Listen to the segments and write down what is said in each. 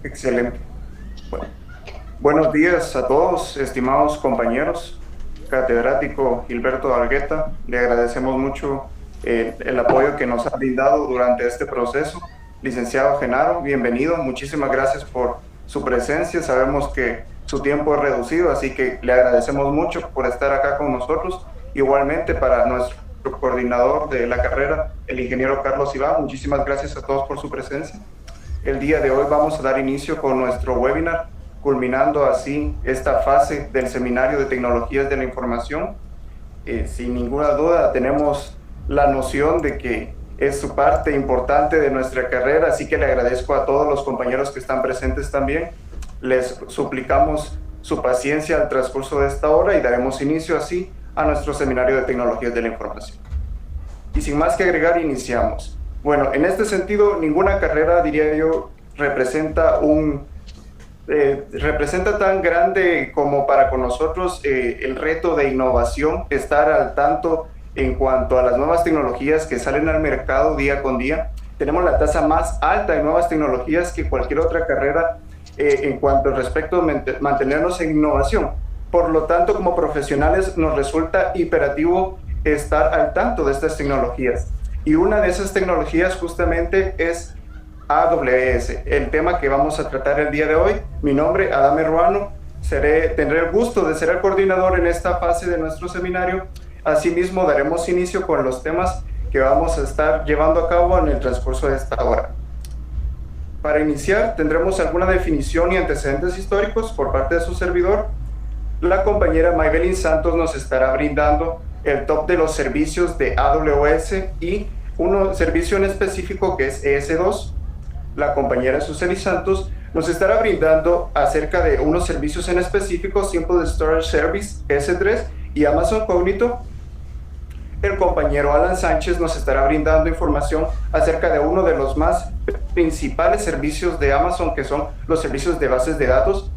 Excelente. Bueno, buenos días a todos, estimados compañeros. Catedrático Gilberto Argueta, le agradecemos mucho el apoyo que nos ha brindado durante este proceso. Licenciado Genaro, bienvenido. Muchísimas gracias por su presencia. Sabemos que su tiempo es reducido, así que le agradecemos mucho por estar acá con nosotros. Igualmente para nuestro coordinador de la carrera, el ingeniero Carlos Iván, muchísimas gracias a todos por su presencia. El día de hoy vamos a dar inicio con nuestro webinar, culminando así esta fase del Seminario de Tecnologías de la Información. Sin ninguna duda tenemos la noción de que es su parte importante de nuestra carrera, así que le agradezco a todos los compañeros que están presentes también. Les suplicamos su paciencia al transcurso de esta hora y daremos inicio así a nuestro Seminario de Tecnologías de la Información. Y sin más que agregar, iniciamos. Bueno, en este sentido, ninguna carrera, diría yo, representa tan grande como para con nosotros el reto de innovación, estar al tanto en cuanto a las nuevas tecnologías que salen al mercado día con día. Tenemos la tasa más alta de nuevas tecnologías que cualquier otra carrera en cuanto al respecto de mantenernos en innovación. Por lo tanto, como profesionales nos resulta imperativo estar al tanto de estas tecnologías. Y una de esas tecnologías justamente es AWS, el tema que vamos a tratar el día de hoy. Mi nombre es Adame Ruano, tendré el gusto de ser el coordinador en esta fase de nuestro seminario. Asimismo, daremos inicio con los temas que vamos a estar llevando a cabo en el transcurso de esta hora. Para iniciar, tendremos alguna definición y antecedentes históricos por parte de su servidor. La compañera Maybelline Santos nos estará brindando el top de los servicios de AWS y un servicio en específico que es ES2. La compañera Suseli Santos nos estará brindando acerca de unos servicios en específico, Simple Storage Service S3 y Amazon Cognito. El compañero Alan Sánchez nos estará brindando información acerca de uno de los más principales servicios de Amazon, que son los servicios de bases de datos.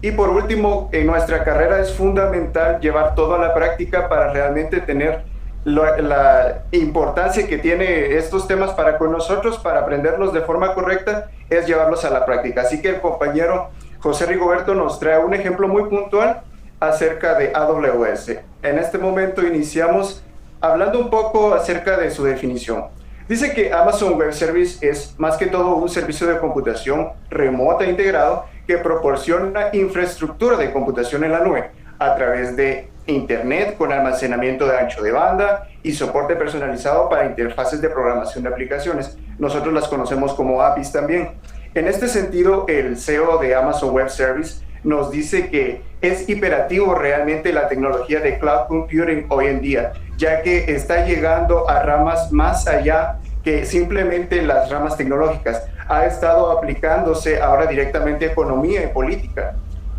Y por último, en nuestra carrera es fundamental llevar todo a la práctica para realmente tener la importancia que tiene estos temas para con nosotros, para aprenderlos de forma correcta, es llevarlos a la práctica. Así que el compañero José Rigoberto nos trae un ejemplo muy puntual acerca de AWS. En este momento iniciamos hablando un poco acerca de su definición. Dice que Amazon Web Service es más que todo un servicio de computación remota e integrado que proporciona infraestructura de computación en la nube a través de Internet con almacenamiento de ancho de banda y soporte personalizado para interfaces de programación de aplicaciones. Nosotros las conocemos como APIs también. En este sentido, el CEO de Amazon Web Service nos dice que es imperativo realmente la tecnología de cloud computing hoy en día, ya que está llegando a ramas más allá que simplemente las ramas tecnológicas. Ha estado aplicándose ahora directamente a economía y política.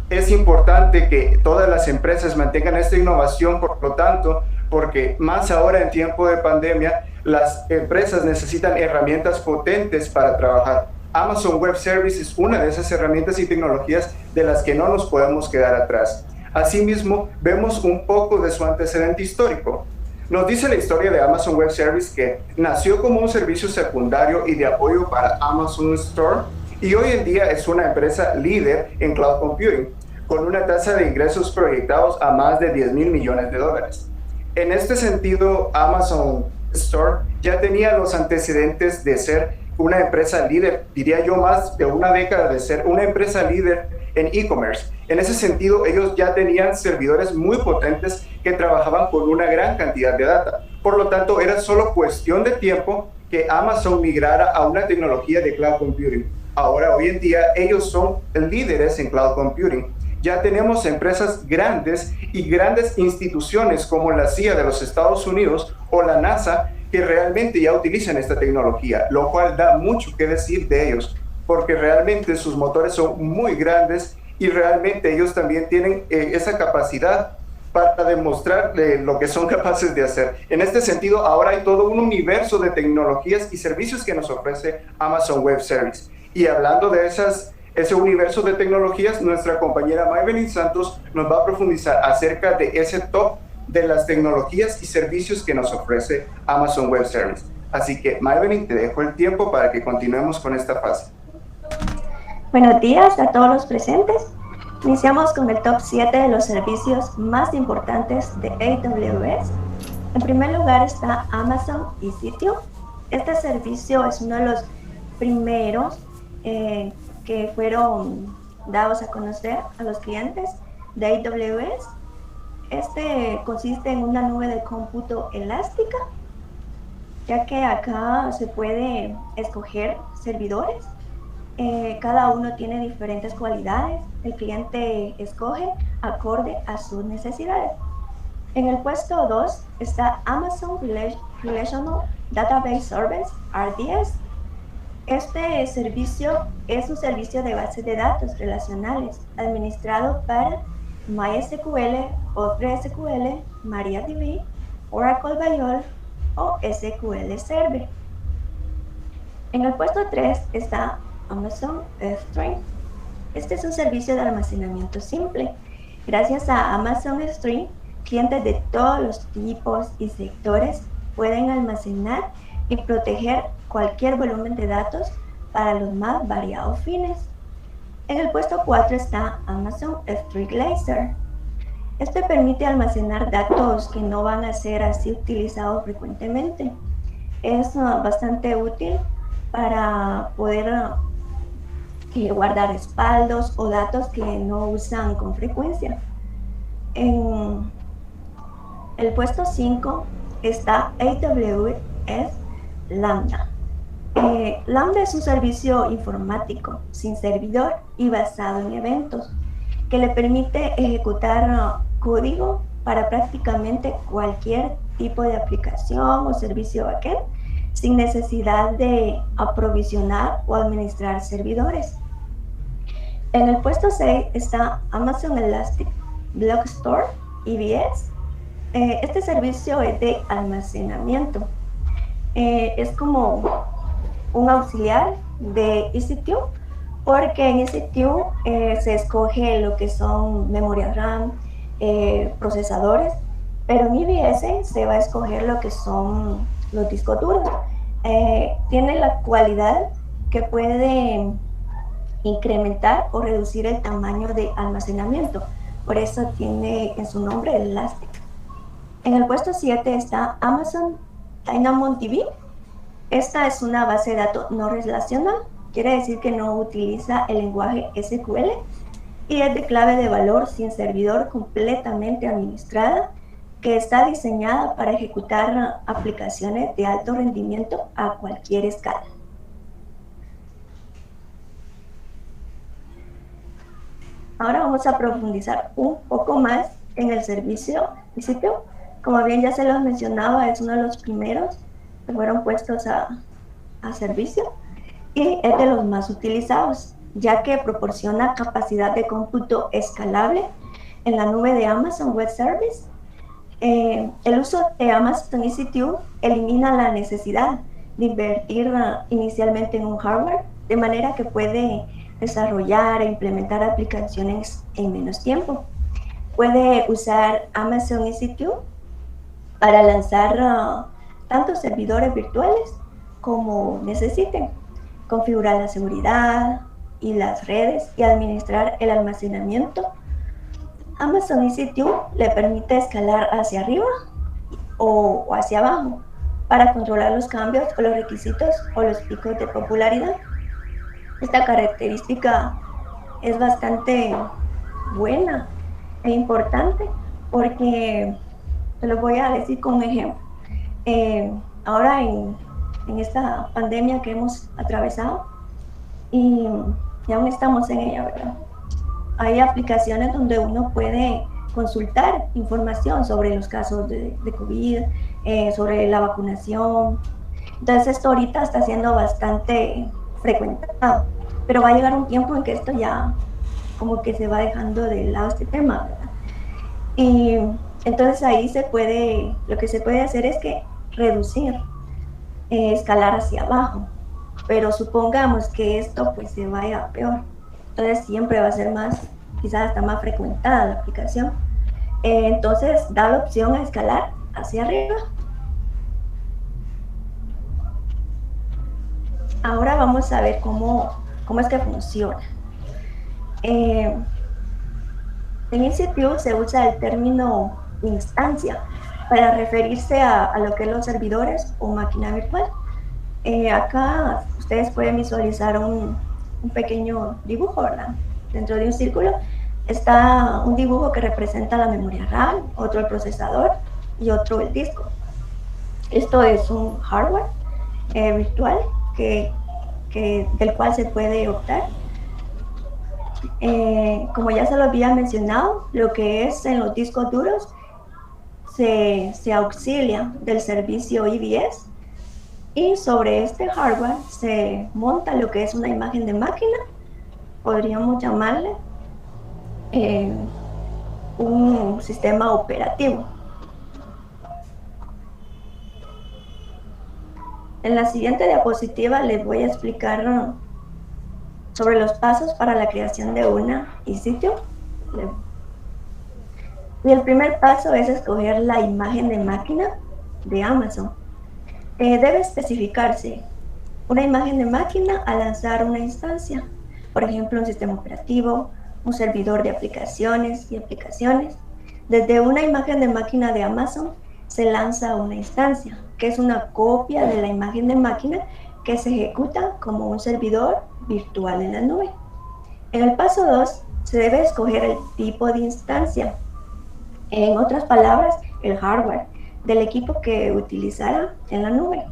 Es importante que todas las empresas mantengan esta innovación, por lo tanto, porque más ahora en tiempo de pandemia, las empresas necesitan herramientas potentes para trabajar. Amazon Web Service es una de esas herramientas y tecnologías de las que no nos podemos quedar atrás. Asimismo, vemos un poco de su antecedente histórico. Nos dice la historia de Amazon Web Service que nació como un servicio secundario y de apoyo para Amazon Store y hoy en día es una empresa líder en cloud computing, con una tasa de ingresos proyectados a más de $10 mil millones. En este sentido, Amazon Store ya tenía los antecedentes de ser una empresa líder, diría yo más de una década de ser una empresa líder en e-commerce. En ese sentido, ellos ya tenían servidores muy potentes que trabajaban con una gran cantidad de data. Por lo tanto, era solo cuestión de tiempo que Amazon migrara a una tecnología de cloud computing. Ahora, hoy en día, ellos son líderes en cloud computing. Ya tenemos empresas grandes y grandes instituciones como la CIA de los Estados Unidos o la NASA que realmente ya utilizan esta tecnología, lo cual da mucho que decir de ellos, porque realmente sus motores son muy grandes y realmente ellos también tienen esa capacidad para demostrar lo que son capaces de hacer. En este sentido, ahora hay todo un universo de tecnologías y servicios que nos ofrece Amazon Web Service. Y hablando de ese universo de tecnologías, nuestra compañera Maybelline Santos nos va a profundizar acerca de ese top de las tecnologías y servicios que nos ofrece Amazon Web Service. Así que, Maybelline, te dejo el tiempo para que continuemos con esta fase. Buenos días a todos los presentes. Iniciamos con el top 7 de los servicios más importantes de AWS. En primer lugar está Amazon EC2. Este servicio es uno de los primeros que fueron dados a conocer a los clientes de AWS. Este consiste en una nube de cómputo elástica, ya que acá se puede escoger servidores. Cada uno tiene diferentes cualidades. El cliente escoge acorde a sus necesidades. En el puesto 2 está Amazon Relational Database Service, RDS. Este servicio es un servicio de bases de datos relacionales administrado para MySQL, PostgreSQL, MariaDB, Oracle Bayol o SQL Server. En el puesto 3 está Amazon S3. Este es un servicio de almacenamiento simple. Gracias a Amazon S3, clientes de todos los tipos y sectores pueden almacenar y proteger cualquier volumen de datos para los más variados fines. En el puesto 4 está Amazon S3 Glacier. Este permite almacenar datos que no van a ser así utilizados frecuentemente. Es bastante útil para poder guardar respaldos o datos que no usan con frecuencia. En el puesto 5 está AWS Lambda. Lambda es un servicio informático sin servidor y basado en eventos que le permite ejecutar código para prácticamente cualquier tipo de aplicación o servicio backend sin necesidad de aprovisionar o administrar servidores. En el puesto 6 está Amazon Elastic Block Store, EBS. Este servicio es de almacenamiento. Es como un auxiliar de EC2, porque en EC2 se escoge lo que son memorias RAM, procesadores, pero en EBS se va a escoger lo que son los discos duros. Tiene la cualidad que puede incrementar o reducir el tamaño de almacenamiento. Por eso tiene en su nombre el Elastic. En el puesto 7 está Amazon DynamoDB. Esta es una base de datos no relacional. Quiere decir que no utiliza el lenguaje SQL y es de clave de valor sin servidor, completamente administrada, que está diseñada para ejecutar aplicaciones de alto rendimiento a cualquier escala. Ahora vamos a profundizar un poco más en el servicio EC2. Como bien ya se los mencionaba, es uno de los primeros que fueron puestos a servicio y es de los más utilizados, ya que proporciona capacidad de cómputo escalable en la nube de Amazon Web Service. El uso de Amazon EC2 elimina la necesidad de invertir inicialmente en un hardware, de manera que puede desarrollar e implementar aplicaciones en menos tiempo. Puede usar Amazon EC2 para lanzar tanto servidores virtuales como necesiten, configurar la seguridad y las redes y administrar el almacenamiento. Amazon EC2 le permite escalar hacia arriba o hacia abajo para controlar los cambios o los requisitos o los picos de popularidad. Esta característica es bastante buena e importante porque te lo voy a decir con un ejemplo. Ahora en esta pandemia que hemos atravesado y aún estamos en ella, ¿verdad? Hay aplicaciones donde uno puede consultar información sobre los casos de COVID, sobre la vacunación. Entonces esto ahorita está siendo bastante frecuentado, pero va a llegar un tiempo en que esto ya como que se va dejando de lado este tema, ¿verdad? Y entonces ahí lo que se puede hacer es que reducir, escalar hacia abajo, pero supongamos que esto pues se vaya peor, entonces siempre va a ser más, quizás hasta más frecuentada la aplicación. Entonces da la opción a escalar hacia arriba. Ahora vamos a ver cómo es que funciona. Eh, en EC2 se usa el término instancia para referirse a lo que es los servidores o máquina virtual. Acá ustedes pueden visualizar un pequeño dibujo, ¿verdad? Dentro de un círculo está un dibujo que representa la memoria RAM, otro el procesador y otro el disco. Esto es un hardware virtual del cual se puede optar. Como ya se lo había mencionado, lo que es en los discos duros se auxilia del servicio IBS y sobre este hardware se monta lo que es una imagen de máquina, podríamos llamarle un sistema operativo. En la siguiente diapositiva les voy a explicar sobre los pasos para la creación de una e-sitio. Y el primer paso es escoger la imagen de máquina de Amazon. Debe especificarse una imagen de máquina al lanzar una instancia, por ejemplo, un sistema operativo, un servidor de aplicaciones y aplicaciones. Desde una imagen de máquina de Amazon se lanza una instancia, que es una copia de la imagen de máquina que se ejecuta como un servidor virtual en la nube. En el paso 2, se debe escoger el tipo de instancia. En otras palabras, el hardware del equipo que utilizará en la nube.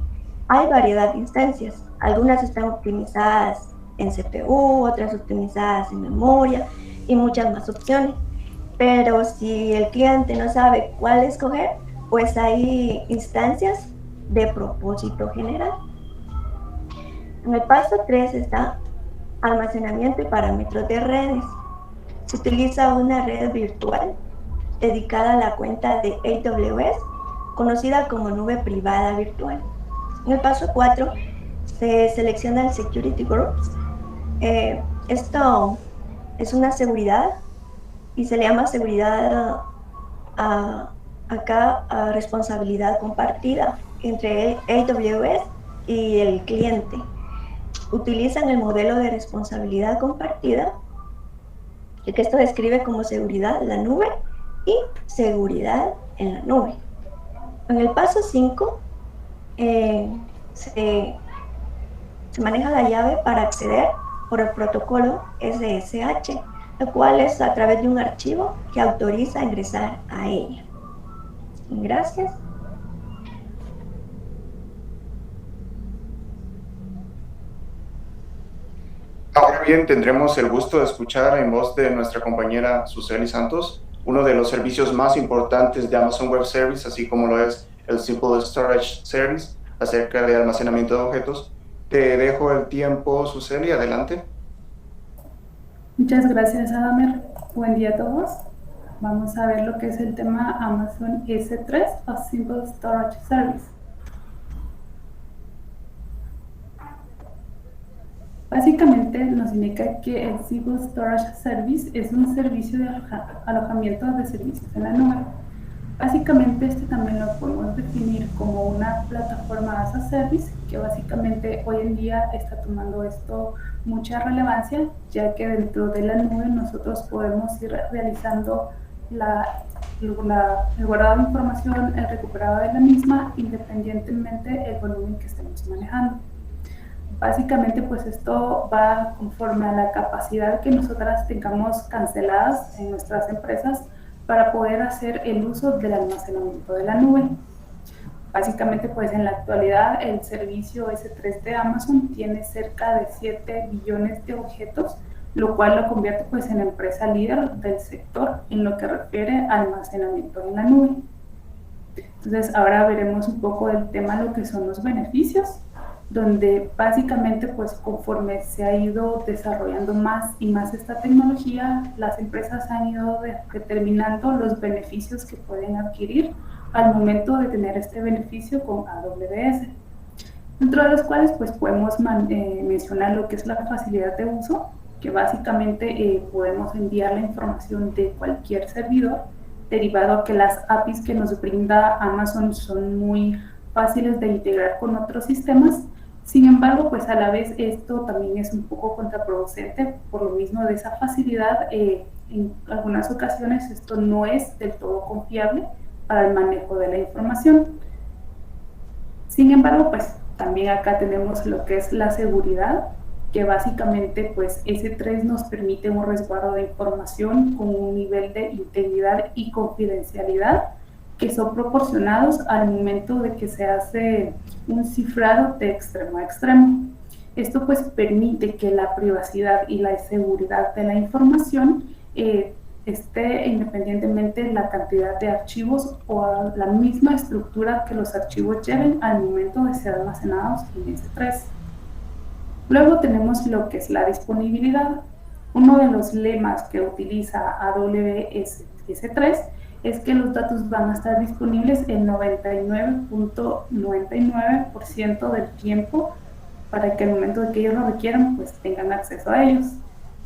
Hay variedad de instancias. Algunas están optimizadas en CPU, otras optimizadas en memoria y muchas más opciones. Pero si el cliente no sabe cuál escoger, pues hay instancias de propósito general. En el paso 3 está almacenamiento y parámetros de redes. Se utiliza una red virtual dedicada a la cuenta de AWS, conocida como nube privada virtual. En el paso 4 se selecciona el Security Groups. Esto es una seguridad y se le llama seguridad acá a responsabilidad compartida entre AWS y el cliente. Utilizan el modelo de responsabilidad compartida, que esto describe como seguridad en la nube y seguridad en la nube. En el paso 5 se maneja la llave para acceder por el protocolo SSH, lo cual es a través de un archivo que autoriza ingresar a ella. Gracias. Ahora bien, tendremos el gusto de escuchar en voz de nuestra compañera Suseli Santos uno de los servicios más importantes de Amazon Web Service, así como lo es el Simple Storage Service, acerca de almacenamiento de objetos. Te dejo el tiempo, Suseli, adelante. Muchas gracias, Adamer. Buen día a todos. Vamos a ver lo que es el tema Amazon S3 o Simple Storage Service. Básicamente nos indica que el Simple Storage Service es un servicio de alojamiento de servicios en la nube. Básicamente este también lo podemos definir como una plataforma as a service, que básicamente hoy en día está tomando esto mucha relevancia, ya que dentro de la nube nosotros podemos ir realizando el guardado de información, el recuperado de la misma, independientemente del volumen que estemos manejando. Básicamente, pues esto va conforme a la capacidad que nosotras tengamos canceladas en nuestras empresas para poder hacer el uso del almacenamiento de la nube. Básicamente, pues en la actualidad el servicio S3 de Amazon tiene cerca de 7 billones de objetos, lo cual lo convierte pues en empresa líder del sector en lo que refiere a almacenamiento en la nube. Entonces, ahora veremos un poco del tema lo que son los beneficios, donde básicamente pues conforme se ha ido desarrollando más y más esta tecnología, las empresas han ido determinando los beneficios que pueden adquirir al momento de tener este beneficio con AWS, dentro de los cuales pues podemos mencionar lo que es la facilidad de uso, que básicamente podemos enviar la información de cualquier servidor, derivado a que las APIs que nos brinda Amazon son muy fáciles de integrar con otros sistemas, Sin embargo, pues a la vez esto también es un poco contraproducente por lo mismo de esa facilidad. En algunas ocasiones esto no es del todo confiable para el manejo de la información. Sin embargo, pues también acá tenemos lo que es la seguridad, que básicamente pues S3 nos permite un resguardo de información con un nivel de integridad y confidencialidad que son proporcionados al momento de que se hace un cifrado de extremo a extremo. Esto pues permite que la privacidad y la seguridad de la información esté independientemente de la cantidad de archivos o a la misma estructura que los archivos lleven al momento de ser almacenados en S3. Luego tenemos lo que es la disponibilidad. Uno de los lemas que utiliza AWS S3 es que los datos van a estar disponibles el 99.99% del tiempo para que al momento de que ellos lo requieran, pues tengan acceso a ellos.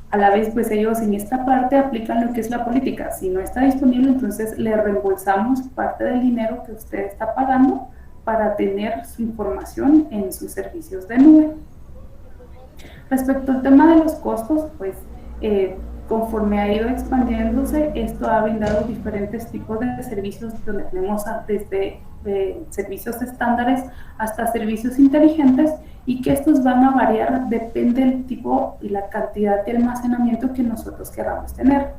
A la vez, pues ellos en esta parte aplican lo que es la política. Si no está disponible, entonces le reembolsamos parte del dinero que usted está pagando para tener su información en sus servicios de nube. Respecto al tema de los costos, pues conforme ha ido expandiéndose, esto ha brindado diferentes tipos de servicios donde tenemos desde servicios estándares hasta servicios inteligentes y que estos van a variar, depende del tipo y la cantidad de almacenamiento que nosotros queramos tener.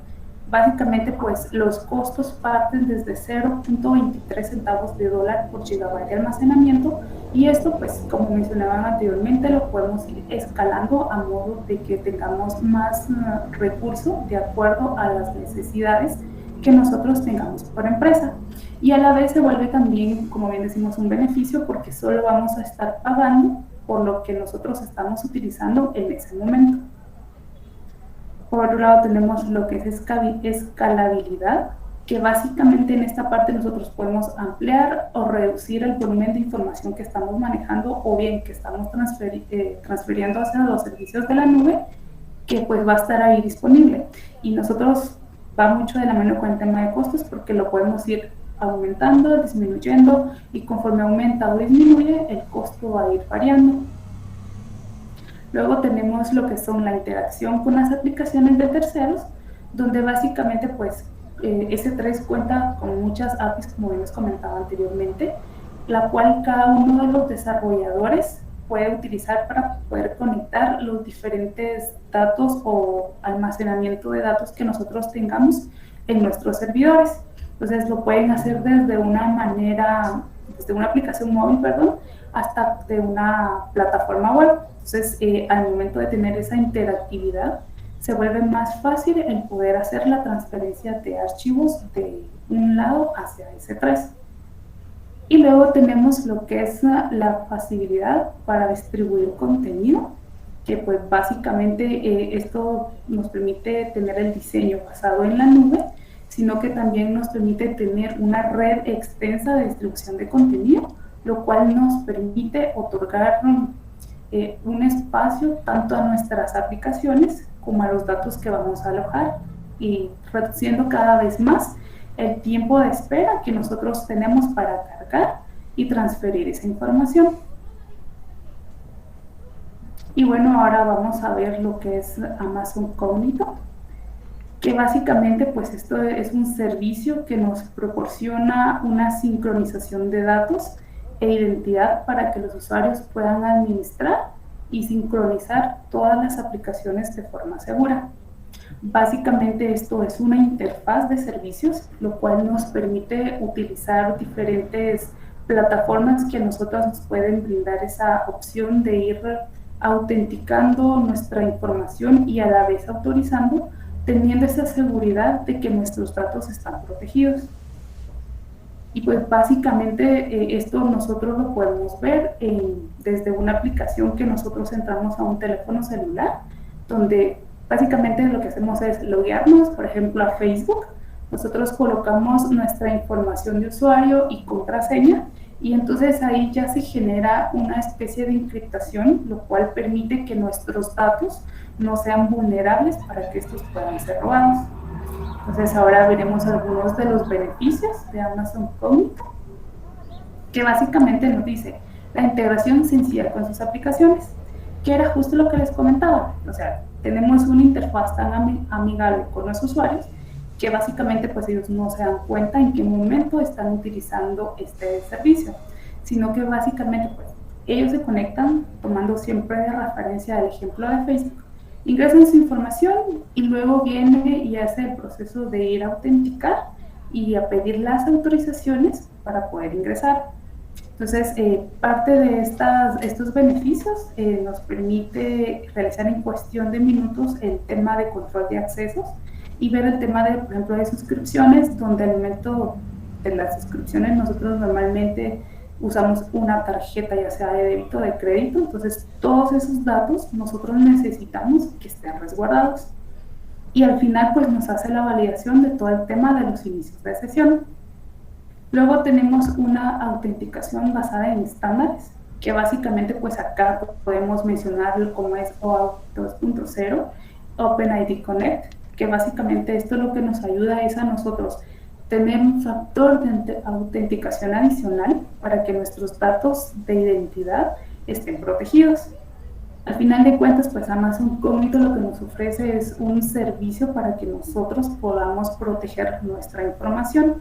Básicamente, pues los costos parten desde 0.23 centavos de dólar por gigabyte de almacenamiento y esto, pues como mencionaban anteriormente, lo podemos ir escalando a modo de que tengamos más recursos de acuerdo a las necesidades que nosotros tengamos por empresa. Y a la vez se vuelve también, como bien decimos, un beneficio porque solo vamos a estar pagando por lo que nosotros estamos utilizando en ese momento. Por otro lado tenemos lo que es escalabilidad, que básicamente en esta parte nosotros podemos ampliar o reducir el volumen de información que estamos manejando o bien que estamos transfiriendo hacia los servicios de la nube, que pues va a estar ahí disponible. Y nosotros va mucho de la mano con el tema de costos porque lo podemos ir aumentando, disminuyendo y conforme aumenta o disminuye el costo va a ir variando. Luego tenemos lo que son la interacción con las aplicaciones de terceros, donde básicamente pues S3 cuenta con muchas APIs, como bien les comentaba anteriormente, la cual cada uno de los desarrolladores puede utilizar para poder conectar los diferentes datos o almacenamiento de datos que nosotros tengamos en nuestros servidores. Entonces lo pueden hacer desde una aplicación móvil, hasta de una plataforma web. Entonces, al momento de tener esa interactividad, se vuelve más fácil el poder hacer la transferencia de archivos de un lado hacia S3. Y luego tenemos lo que es la facilidad para distribuir contenido, que pues básicamente esto nos permite tener el diseño basado en la nube, sino que también nos permite tener una red extensa de distribución de contenido, lo cual nos permite otorgar un espacio tanto a nuestras aplicaciones como a los datos que vamos a alojar y reduciendo cada vez más el tiempo de espera que nosotros tenemos para cargar y transferir esa información. Y bueno, ahora vamos a ver lo que es Amazon Cognito, que básicamente pues esto es un servicio que nos proporciona una sincronización de datos e identidad para que los usuarios puedan administrar y sincronizar todas las aplicaciones de forma segura. Básicamente esto es una interfaz de servicios, lo cual nos permite utilizar diferentes plataformas que a nosotros nos pueden brindar esa opción de ir autenticando nuestra información y a la vez autorizando, teniendo esa seguridad de que nuestros datos están protegidos. Y pues básicamente esto nosotros lo podemos ver desde una aplicación que nosotros entramos a un teléfono celular, donde básicamente lo que hacemos es loguearnos, por ejemplo, a Facebook. Nosotros colocamos nuestra información de usuario y contraseña y entonces ahí ya se genera una especie de encriptación, lo cual permite que nuestros datos no sean vulnerables para que estos puedan ser robados. Entonces ahora veremos algunos de los beneficios de Amazon Cognito, que básicamente nos dice, la integración sencilla con sus aplicaciones, que era justo lo que les comentaba. O sea, tenemos una interfaz tan amigable con los usuarios que básicamente pues ellos no se dan cuenta en qué momento están utilizando este servicio, sino que básicamente pues ellos se conectan tomando siempre de referencia el ejemplo de Facebook, ingresan su información y luego viene y hace el proceso de ir a autenticar y a pedir las autorizaciones para poder ingresar. Entonces, parte de estos beneficios nos permite realizar en cuestión de minutos el tema de control de accesos y ver el tema de, por ejemplo, de suscripciones, donde al momento de las suscripciones nosotros normalmente usamos una tarjeta, ya sea de débito o de crédito. Entonces todos esos datos nosotros necesitamos que estén resguardados, y al final pues nos hace la validación de todo el tema de los inicios de sesión. Luego tenemos una autenticación basada en estándares, que básicamente pues acá podemos mencionar como es OAuth 2.0, OpenID Connect, que básicamente esto lo que nos ayuda es a nosotros tener un factor de autenticación adicional para que nuestros datos de identidad estén protegidos. Al final de cuentas, pues Amazon Cognito lo que nos ofrece es un servicio para que nosotros podamos proteger nuestra información.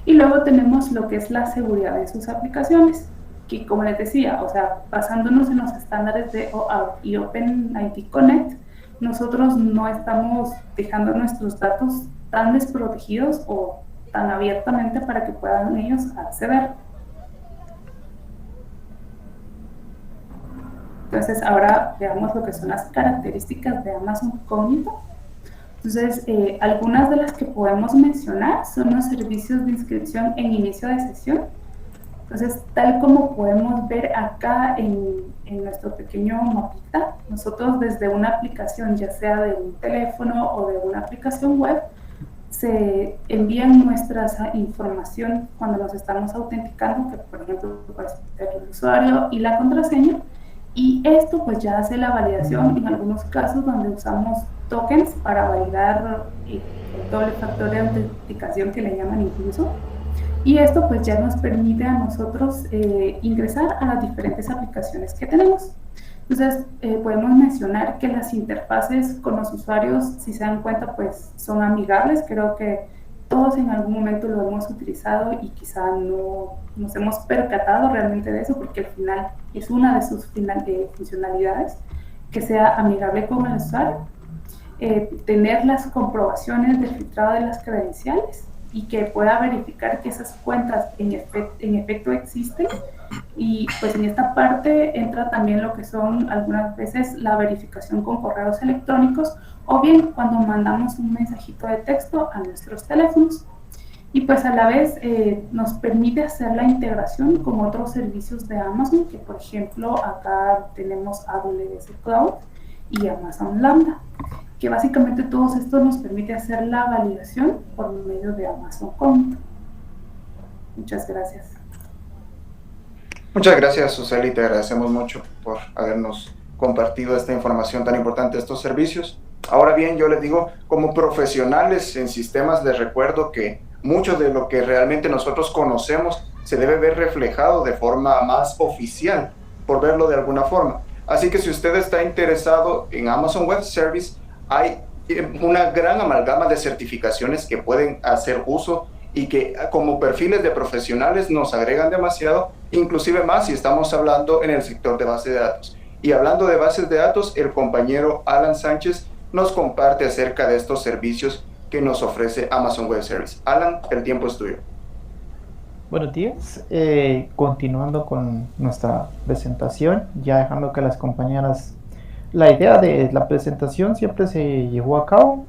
Y luego tenemos lo que es la seguridad de sus aplicaciones, que como les decía, o sea, basándonos en los estándares de OAuth y OpenID Connect, nosotros no estamos dejando nuestros datos tan desprotegidos o tan abiertamente para que puedan ellos acceder. Entonces ahora veamos lo que son las características de Amazon Cognito. Entonces algunas de las que podemos mencionar son los servicios de inscripción en inicio de sesión. Entonces, tal como podemos ver acá en nuestro pequeño mapita, nosotros desde una aplicación, ya sea de un teléfono o de una aplicación web, se envían nuestra información cuando nos estamos autenticando, que por ejemplo puede ser el usuario y la contraseña, y esto pues ya hace la validación en algunos casos donde usamos tokens para validar el doble factor de autenticación que le llaman incluso. Y esto pues ya nos permite a nosotros ingresar a las diferentes aplicaciones que tenemos. Entonces podemos mencionar que las interfaces con los usuarios, si se dan cuenta, pues son amigables. Creo que todos en algún momento lo hemos utilizado y quizá no nos hemos percatado realmente de eso, porque al final es una de sus funcionalidades, que sea amigable con el usuario. Tener las comprobaciones de filtrado de las credenciales y que pueda verificar que esas cuentas en efecto existen. Y pues en esta parte entra también lo que son algunas veces la verificación con correos electrónicos o bien cuando mandamos un mensajito de texto a nuestros teléfonos. Y pues a la vez nos permite hacer la integración con otros servicios de Amazon, que por ejemplo acá tenemos AWS Cloud y Amazon Lambda, que básicamente todo esto nos permite hacer la validación por medio de Amazon Cognito. Muchas gracias. Muchas gracias, Suseli, te agradecemos mucho por habernos compartido esta información tan importante de estos servicios. Ahora bien, yo les digo, como profesionales en sistemas, les recuerdo que mucho de lo que realmente nosotros conocemos se debe ver reflejado de forma más oficial, por verlo de alguna forma. Así que si usted está interesado en Amazon Web Service, hay una gran amalgama de certificaciones que pueden hacer uso y que como perfiles de profesionales nos agregan demasiado, inclusive más si estamos hablando en el sector de bases de datos. Y hablando de bases de datos, el compañero Alan Sánchez nos comparte acerca de estos servicios que nos ofrece Amazon Web Service. Alan, el tiempo es tuyo. Buenos días, continuando con nuestra presentación, ya dejando que las compañeras... La idea de la presentación siempre se llevó a cabo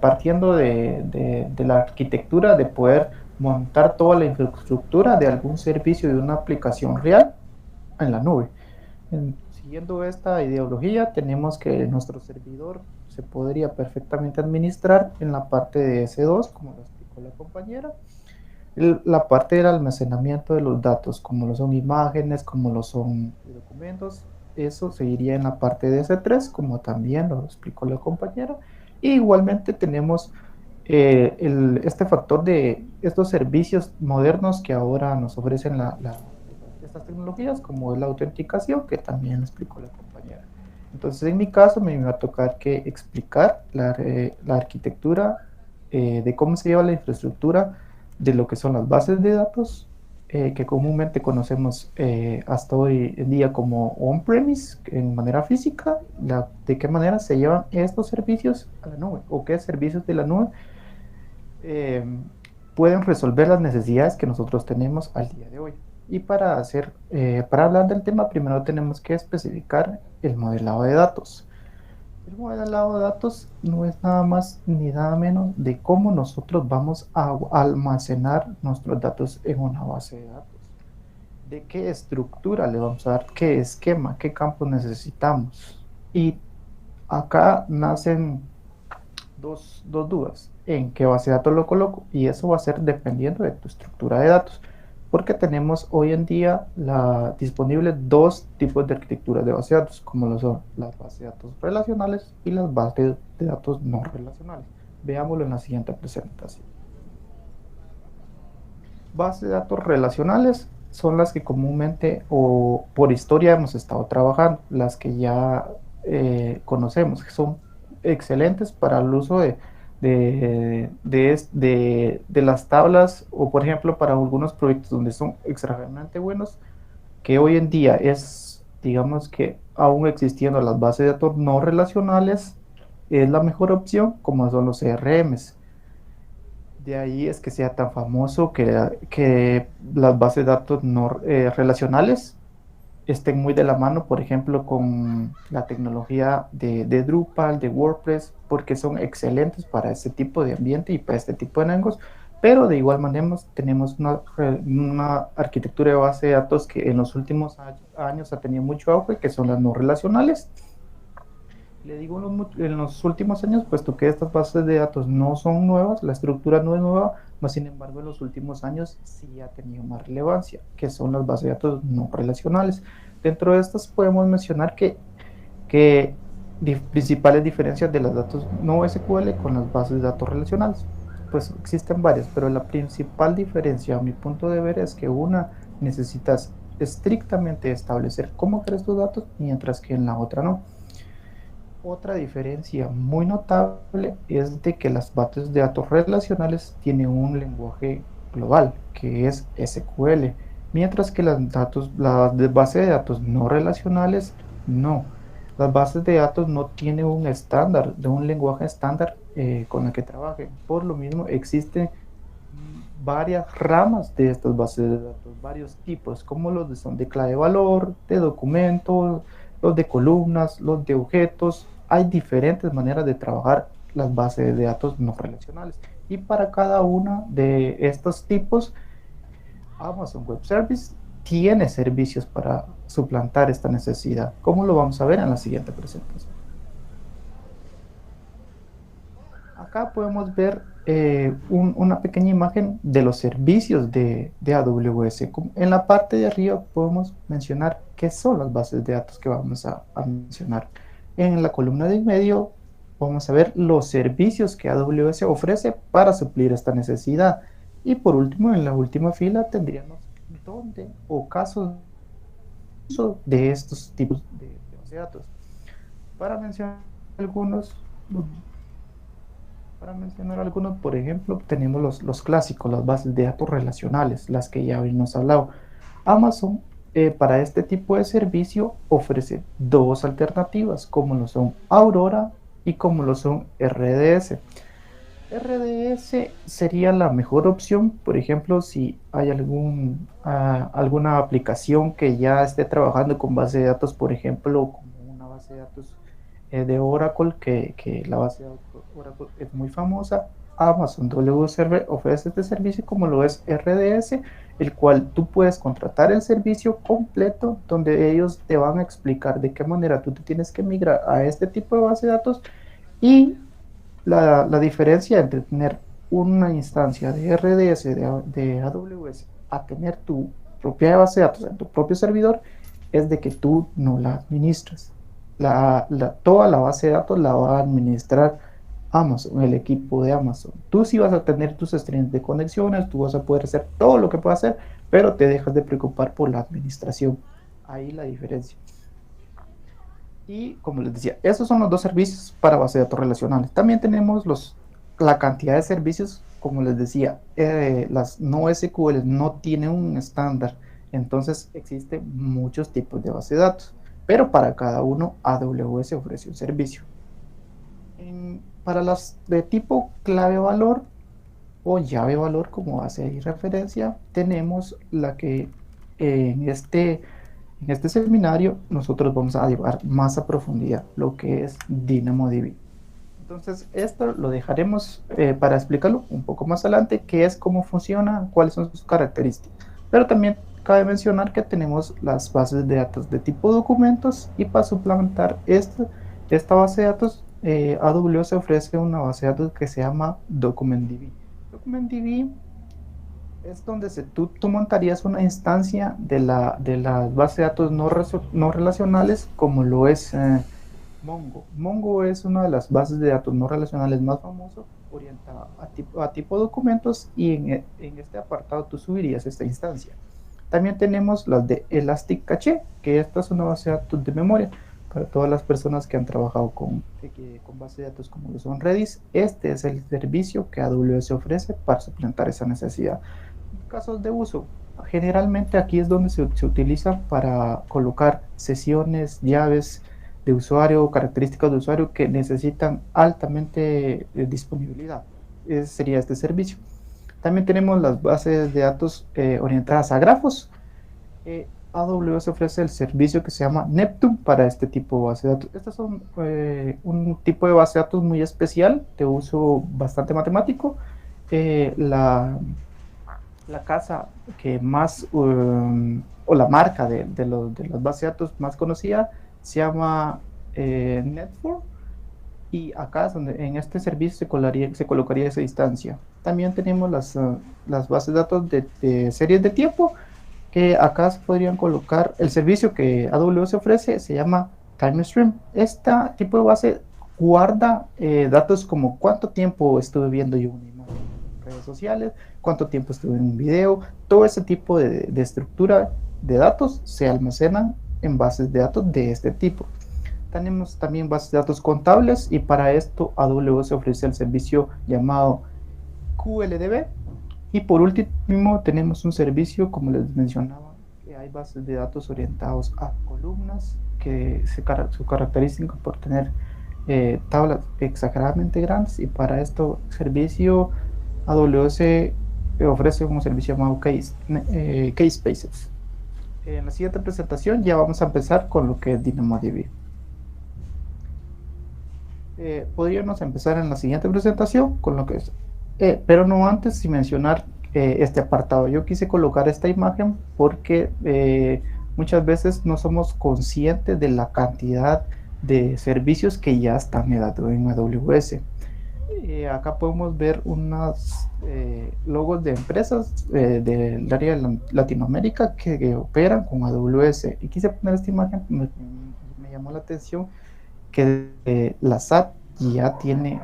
partiendo de la arquitectura de poder montar toda la infraestructura de algún servicio de una aplicación real en la nube. Siguiendo esta ideología, tenemos que nuestro servidor se podría perfectamente administrar en la parte de S2, como lo explicó la compañera, la parte del almacenamiento de los datos, como lo son imágenes, como lo son documentos. Eso seguiría en la parte de S3, como también lo explicó la compañera. Y igualmente tenemos este factor de estos servicios modernos que ahora nos ofrecen estas tecnologías, como es la autenticación, que también explicó la compañera. Entonces, en mi caso, me va a tocar que explicar la arquitectura de cómo se lleva la infraestructura de lo que son las bases de datos, que comúnmente conocemos hasta hoy en día como on-premise, en manera física, de qué manera se llevan estos servicios a la nube, o qué servicios de la nube eh, pueden resolver las necesidades que nosotros tenemos al día de hoy. Y para hablar del tema, primero tenemos que especificar el modelado de datos. El modelado de datos no es nada más ni nada menos de cómo nosotros vamos a almacenar nuestros datos en una base de datos. De qué estructura le vamos a dar, qué esquema, qué campos necesitamos. Y acá nacen dos dudas. ¿En qué base de datos lo coloco? Y eso va a ser dependiendo de tu estructura de datos. Porque tenemos hoy en día disponibles dos tipos de arquitecturas de base de datos, como lo son las bases de datos relacionales y las bases de datos no relacionales. Veámoslo en la siguiente presentación. Bases de datos relacionales son las que comúnmente o por historia hemos estado trabajando, las que ya conocemos, que son excelentes para el uso de las tablas, o por ejemplo para algunos proyectos donde son extremadamente buenos, que hoy en día es, digamos que aún existiendo las bases de datos no relacionales, es la mejor opción, como son los CRMs. De ahí es que sea tan famoso que las bases de datos no relacionales estén muy de la mano, por ejemplo, con la tecnología de Drupal, de WordPress, porque son excelentes para este tipo de ambiente y para este tipo de negocios. Pero de igual manera tenemos una arquitectura de base de datos que en los últimos años ha tenido mucho auge, que son las no relacionales. Le digo en los últimos años, puesto que estas bases de datos no son nuevas, la estructura no es nueva, mas sin embargo en los últimos años sí ha tenido más relevancia, que son las bases de datos no relacionales. Dentro de estas podemos mencionar que principales diferencias de los datos no SQL con las bases de datos relacionales. Pues existen varias, pero la principal diferencia a mi punto de ver es que una necesitas estrictamente establecer cómo crees tus datos, mientras que en la otra no. Otra diferencia muy notable es de que las bases de datos relacionales tienen un lenguaje global, que es SQL, mientras que las bases de datos no relacionales no. Las bases de datos no tienen un estándar, de un lenguaje estándar con el que trabajen. Por lo mismo existen varias ramas de estas bases de datos, varios tipos, como los son de clave de valor, de documentos, los de columnas, los de objetos. Hay diferentes maneras de trabajar las bases de datos no relacionales. Y para cada uno de estos tipos, Amazon Web Service tiene servicios para suplantar esta necesidad, como lo vamos a ver en la siguiente presentación. Acá podemos ver una pequeña imagen de los servicios de AWS. En la parte de arriba podemos mencionar qué son las bases de datos que vamos a mencionar. En la columna de en medio vamos a ver los servicios que AWS ofrece para suplir esta necesidad. Y por último, en la última fila tendríamos dónde o casos de estos tipos de bases de datos. Para mencionar algunos, por ejemplo, tenemos los clásicos, las bases de datos relacionales, las que ya habíamos hablado. Amazon para este tipo de servicio ofrece dos alternativas, como lo son Aurora y como lo son RDS. RDS sería la mejor opción, por ejemplo, si hay alguna aplicación que ya esté trabajando con base de datos, por ejemplo, como una base de datos de Oracle, que la base de datos Oracle es muy famosa. Amazon Web Service ofrece este servicio como lo es RDS, el cual tú puedes contratar el servicio completo, donde ellos te van a explicar de qué manera tú te tienes que migrar a este tipo de base de datos. Y la diferencia entre tener una instancia de RDS de AWS a tener tu propia base de datos en tu propio servidor es de que tú no la administras. Toda la base de datos la va a administrar Amazon, el equipo de Amazon. Tú sí vas a tener tus streams de conexiones, tú vas a poder hacer todo lo que puedas hacer, pero te dejas de preocupar por la administración. Ahí la diferencia. Y como les decía, esos son los dos servicios para base de datos relacionales. También tenemos la cantidad de servicios, como les decía, las no SQL no tienen un estándar, entonces existen muchos tipos de base de datos, pero para cada uno AWS ofrece un servicio. Para las de tipo clave valor o llave valor, como hace ahí referencia, tenemos la que en este seminario nosotros vamos a llevar más a profundidad, lo que es DynamoDB. Entonces esto lo dejaremos para explicarlo un poco más adelante, qué es, cómo funciona, cuáles son sus características. Pero también cabe mencionar que tenemos las bases de datos de tipo documentos, y para suplantar esta base de datos, AWS ofrece una base de datos que se llama DocumentDB. DocumentDB es donde tú montarías una instancia de las bases de datos no relacionales, como lo es Mongo. Mongo es una de las bases de datos no relacionales más famosas, orientada a tipo documentos, y en este apartado tú subirías esta instancia. También tenemos las de Elastic Cache, que esta es una base de datos de memoria. Para todas las personas que han trabajado con bases de datos como lo son Redis, este es el servicio que AWS ofrece para suplantar esa necesidad. Casos de uso, generalmente aquí es donde se utiliza para colocar sesiones, llaves de usuario, características de usuario que necesitan altamente disponibilidad. Ese sería este servicio. También tenemos las bases de datos orientadas a grafos. AWS ofrece el servicio que se llama Neptune para este tipo de base de datos. Estas son un tipo de base de datos muy especial, de uso bastante matemático. La casa que más, o la marca de las bases de datos más conocida, se llama Net4, y acá es donde en este servicio se colocaría esa instancia. También tenemos las bases de datos de series de tiempo, que acá se podrían colocar. El servicio que AWS ofrece se llama TimeStream. Este tipo de base guarda datos como cuánto tiempo estuve viendo yo una imagen en redes sociales, cuánto tiempo estuve en un video. Todo ese tipo de estructura de datos se almacenan en bases de datos de este tipo. Tenemos también bases de datos contables, y para esto AWS ofrece el servicio llamado QLDB. Y por último tenemos un servicio, como les mencionaba, que hay bases de datos orientados a columnas, que su característica por tener tablas exageradamente grandes, y para esto servicio AWS ofrece un servicio llamado Kspaces. En la siguiente presentación ya vamos a empezar con lo que es DynamoDB. Podríamos empezar en la siguiente presentación con lo que es, pero no antes sin mencionar este apartado. Yo quise colocar esta imagen porque muchas veces no somos conscientes de la cantidad de servicios que ya están en AWS. Acá podemos ver unos logos de empresas del área de Latinoamérica que operan con AWS, y quise poner esta imagen. Me llamó la atención que la SAP ya tiene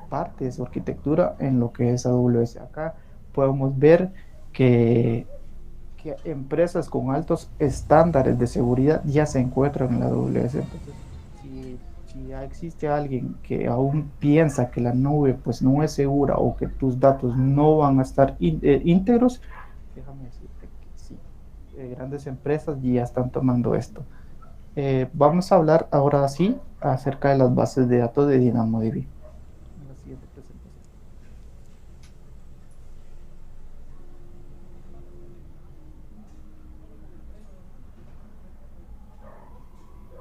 parte de su arquitectura en lo que es AWS. Acá podemos ver que empresas con altos estándares de seguridad ya se encuentran en la AWS. Entonces, si ya existe alguien que aún piensa que la nube pues no es segura, o que tus datos no van a estar íntegros, déjame decirte que sí, grandes empresas ya están tomando esto. Vamos a hablar ahora sí acerca de las bases de datos de DynamoDB en la siguiente presentación.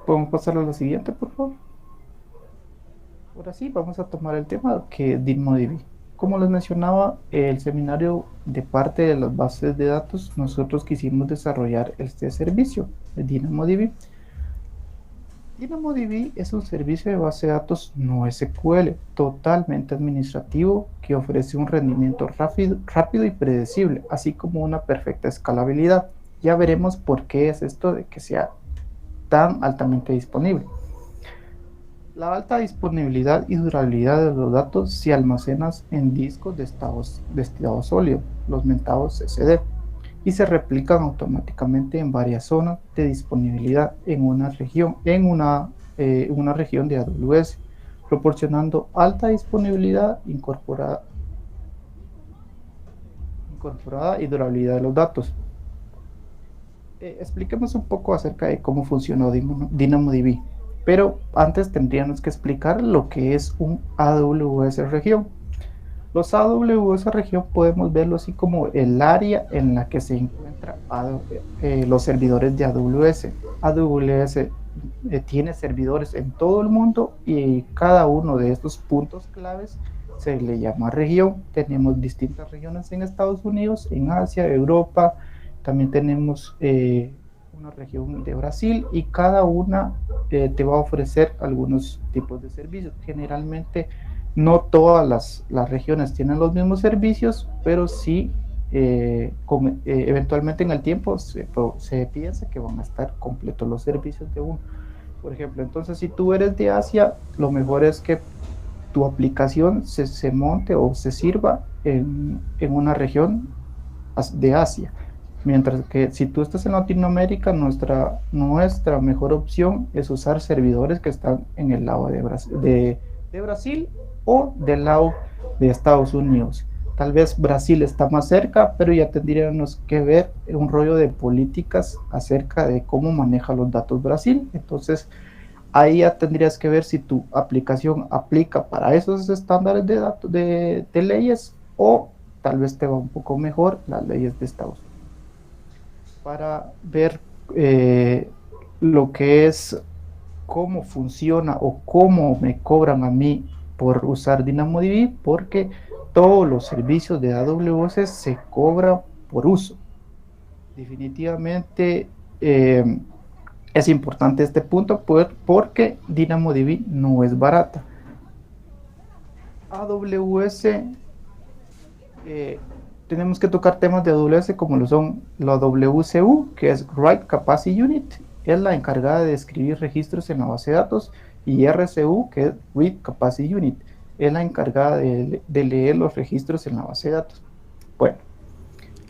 ¿Podemos pasar a la siguiente, por favor? Ahora sí, vamos a tomar el tema que es DynamoDB. Como les mencionaba, el seminario, de parte de las bases de datos, nosotros quisimos desarrollar este servicio de DynamoDB. DynamoDB es un servicio de base de datos no SQL, totalmente administrativo, que ofrece un rendimiento rápido y predecible, así como una perfecta escalabilidad. Ya veremos por qué es esto de que sea tan altamente disponible. La alta disponibilidad y durabilidad de los datos se almacenan en discos de estado sólido, los mentados SD. y se replican automáticamente en varias zonas de disponibilidad en una región, una región de AWS, proporcionando alta disponibilidad incorporada y durabilidad de los datos. Expliquemos un poco acerca de cómo funcionó DynamoDB, pero antes tendríamos que explicar lo que es un AWS región. Los AWS región podemos verlo así como el área en la que se encuentran los servidores de AWS. AWS tiene servidores en todo el mundo y cada uno de estos puntos claves se le llama región. Tenemos distintas regiones en Estados Unidos, en Asia, Europa, también tenemos una región de Brasil y cada una te va a ofrecer algunos tipos de servicios. Generalmente no todas las regiones tienen los mismos servicios, pero sí eventualmente en el tiempo se piensa que van a estar completos los servicios de uno. Por ejemplo, entonces si tú eres de Asia, lo mejor es que tu aplicación se monte o se sirva en una región de Asia. Mientras que si tú estás en Latinoamérica, nuestra mejor opción es usar servidores que están en el lado de Brasil o del lado de Estados Unidos. Tal vez Brasil está más cerca, pero ya tendríamos que ver un rollo de políticas acerca de cómo maneja los datos Brasil. Entonces, ahí ya tendrías que ver si tu aplicación aplica para esos estándares de datos de leyes o tal vez te va un poco mejor las leyes de Estados Unidos. Para ver lo que es cómo funciona o cómo me cobran a mí por usar DynamoDB, porque todos los servicios de AWS se cobran por uso. Definitivamente es importante este punto porque DynamoDB no es barata. AWS tenemos que tocar temas de AWS como lo son la WCU, que es Write Capacity Unit, es la encargada de escribir registros en la base de datos, y RCU, que es Read Capacity Unit, es la encargada de leer los registros en la base de datos. Bueno,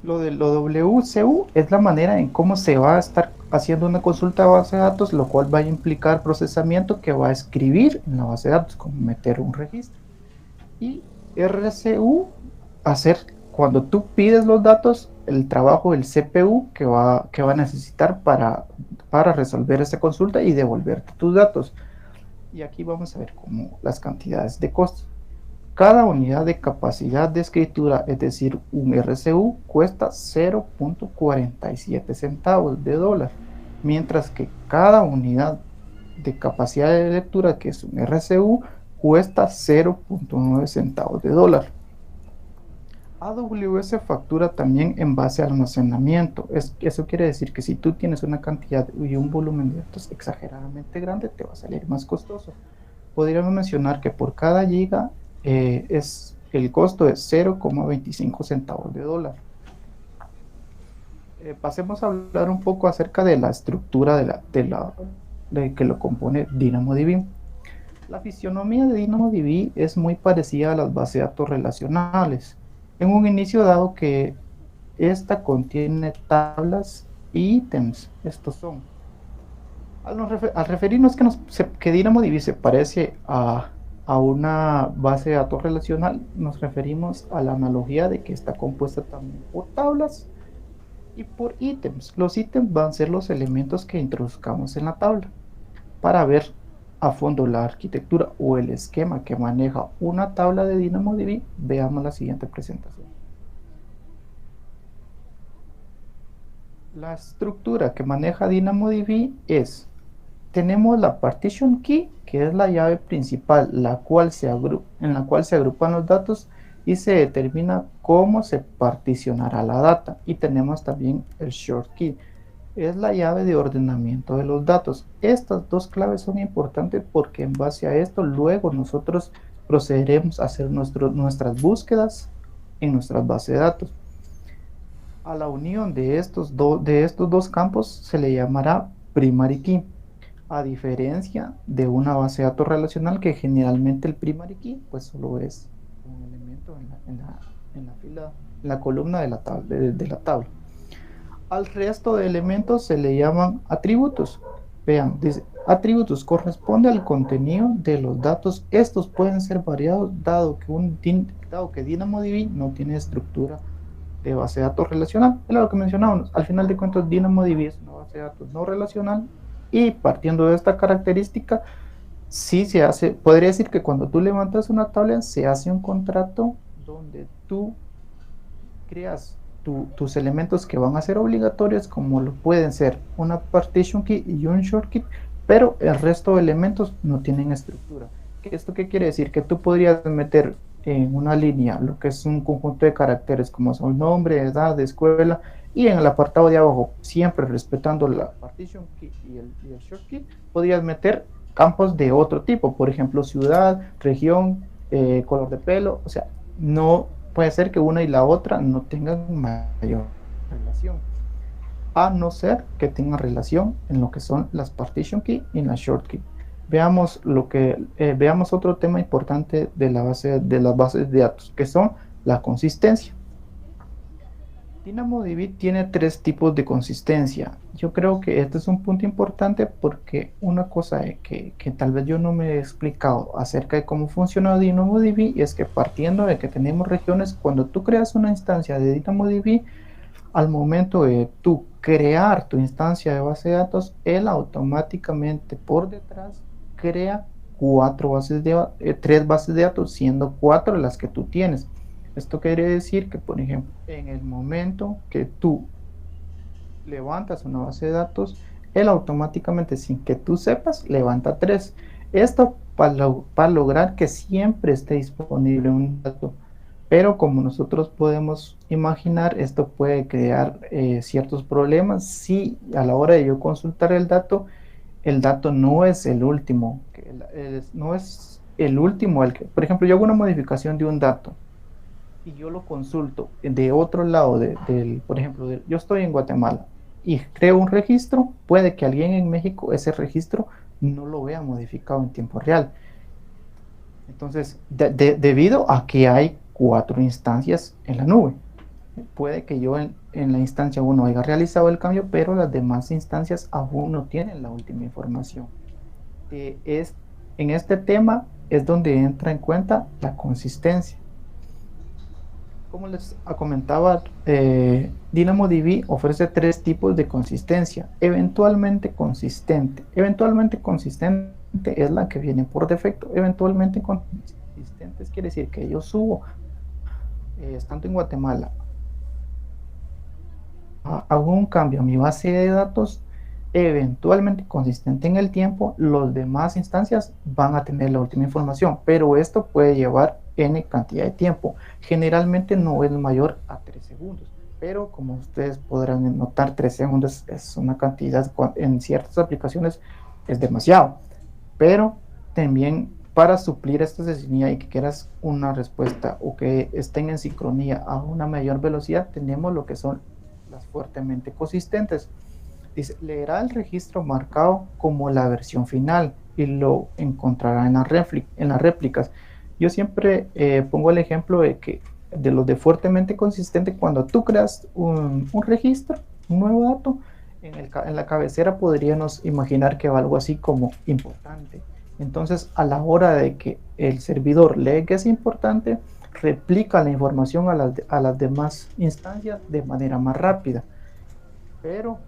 lo WCU es la manera en cómo se va a estar haciendo una consulta de base de datos, lo cual va a implicar procesamiento que va a escribir en la base de datos, como meter un registro. Y RCU, hacer cuando tú pides los datos, el trabajo del CPU que va a necesitar para resolver esta consulta y devolverte tus datos. Y aquí vamos a ver cómo las cantidades de costos. Cada unidad de capacidad de escritura, es decir, un RCU, cuesta 0.47 centavos de dólar, mientras que cada unidad de capacidad de lectura, que es un RCU, cuesta 0.9 centavos de dólar. AWS factura también en base a almacenamiento. Eso quiere decir que si tú tienes una cantidad y un volumen de datos exageradamente grande, te va a salir más costoso. Podríamos mencionar que por cada giga el costo es 0.25 centavos de dólar. Pasemos a hablar un poco acerca de la estructura de que lo compone DynamoDB. La fisionomía de DynamoDB es muy parecida a las bases de datos relacionales. En un inicio dado que esta contiene tablas y ítems. Estos son. Al referirnos que DynamoDB se parece a una base de datos relacional, nos referimos a la analogía de que está compuesta también por tablas y por ítems. Los ítems van a ser los elementos que introduzcamos en la tabla. Para ver a fondo la arquitectura o el esquema que maneja una tabla de DynamoDB, veamos la siguiente presentación. La estructura que maneja DynamoDB tenemos la partition key, que es la llave principal, en la cual se agrupan los datos y se determina cómo se particionará la data. Y tenemos también el short key, es la llave de ordenamiento de los datos. Estas dos claves son importantes porque en base a esto luego nosotros procederemos a hacer nuestras búsquedas en nuestras bases de datos. A la unión de estos dos campos se le llamará primary key, a diferencia de una base de datos relacional que generalmente el primary key pues solo es un elemento en la columna de la tabla. Al resto de elementos se le llaman atributos. Vean, dice, atributos corresponde al contenido de los datos. Estos pueden ser variados dado que DynamoDB no tiene estructura de base de datos relacional. Es lo que mencionábamos. Al final de cuentas, DynamoDB es una base de datos no relacional y partiendo de esta característica, sí se hace, podría decir que cuando tú levantas una tabla se hace un contrato donde tú creas tus elementos que van a ser obligatorios, como lo pueden ser una partition key y un shortcut, pero el resto de elementos no tienen estructura. ¿Esto qué quiere decir? Que tú podrías meter en una línea lo que es un conjunto de caracteres como son nombre, edad, escuela, y en el apartado de abajo, siempre respetando la partition key y el shortcut, podrías meter campos de otro tipo, por ejemplo, ciudad, región, color de pelo, o sea, no puede ser que una y la otra no tengan mayor relación, a no ser que tengan relación en lo que son las partition key y las shortcut. Veamos veamos otro tema importante de las bases de datos, que son la consistencia. DynamoDB tiene 3 tipos de consistencia. Yo creo que este es un punto importante porque una cosa que tal vez yo no me he explicado acerca de cómo funciona DynamoDB es que partiendo de que tenemos regiones, cuando tú creas una instancia de DynamoDB, al momento de tú crear tu instancia de base de datos, él automáticamente por detrás crea 3 bases de datos, siendo 4 las que tú tienes. Esto quiere decir que, por ejemplo, en el momento que tú levantas una base de datos, él automáticamente, sin que tú sepas, levanta 3. Esto para lograr que siempre esté disponible un dato. Pero como nosotros podemos imaginar, esto puede crear ciertos problemas si a la hora de yo consultar el dato no es el último. No es el último. Por ejemplo, yo hago una modificación de un dato y yo lo consulto de otro lado, por ejemplo, yo estoy en Guatemala y creo un registro, puede que alguien en México ese registro no lo vea modificado en tiempo real. Entonces, debido a que hay 4 instancias en la nube, puede que yo en la instancia 1 haya realizado el cambio, pero las demás instancias aún no tienen la última información. En este tema es donde entra en cuenta la consistencia. Como les comentaba, DynamoDB ofrece 3 tipos de consistencia. Eventualmente consistente. Eventualmente consistente es la que viene por defecto. Eventualmente consistente quiere decir que yo subo, estando en Guatemala, hago un cambio a mi base de datos, eventualmente consistente en el tiempo, los demás instancias van a tener la última información, pero esto puede llevar n cantidad de tiempo. Generalmente no es mayor a 3 segundos, pero como ustedes podrán notar, 3 segundos es una cantidad, en ciertas aplicaciones es demasiado, pero también para suplir esta necesidad y que quieras una respuesta o que estén en sincronía a una mayor velocidad, tenemos lo que son las fuertemente consistentes. Dice, leerá el registro marcado como la versión final y lo encontrará en las réplicas. Yo siempre pongo el ejemplo de los de fuertemente consistente. Cuando tú creas un registro, un nuevo dato, en la cabecera podríamos imaginar que va algo así como importante. Entonces, a la hora de que el servidor lee que es importante, replica la información a las demás instancias de manera más rápida. Pero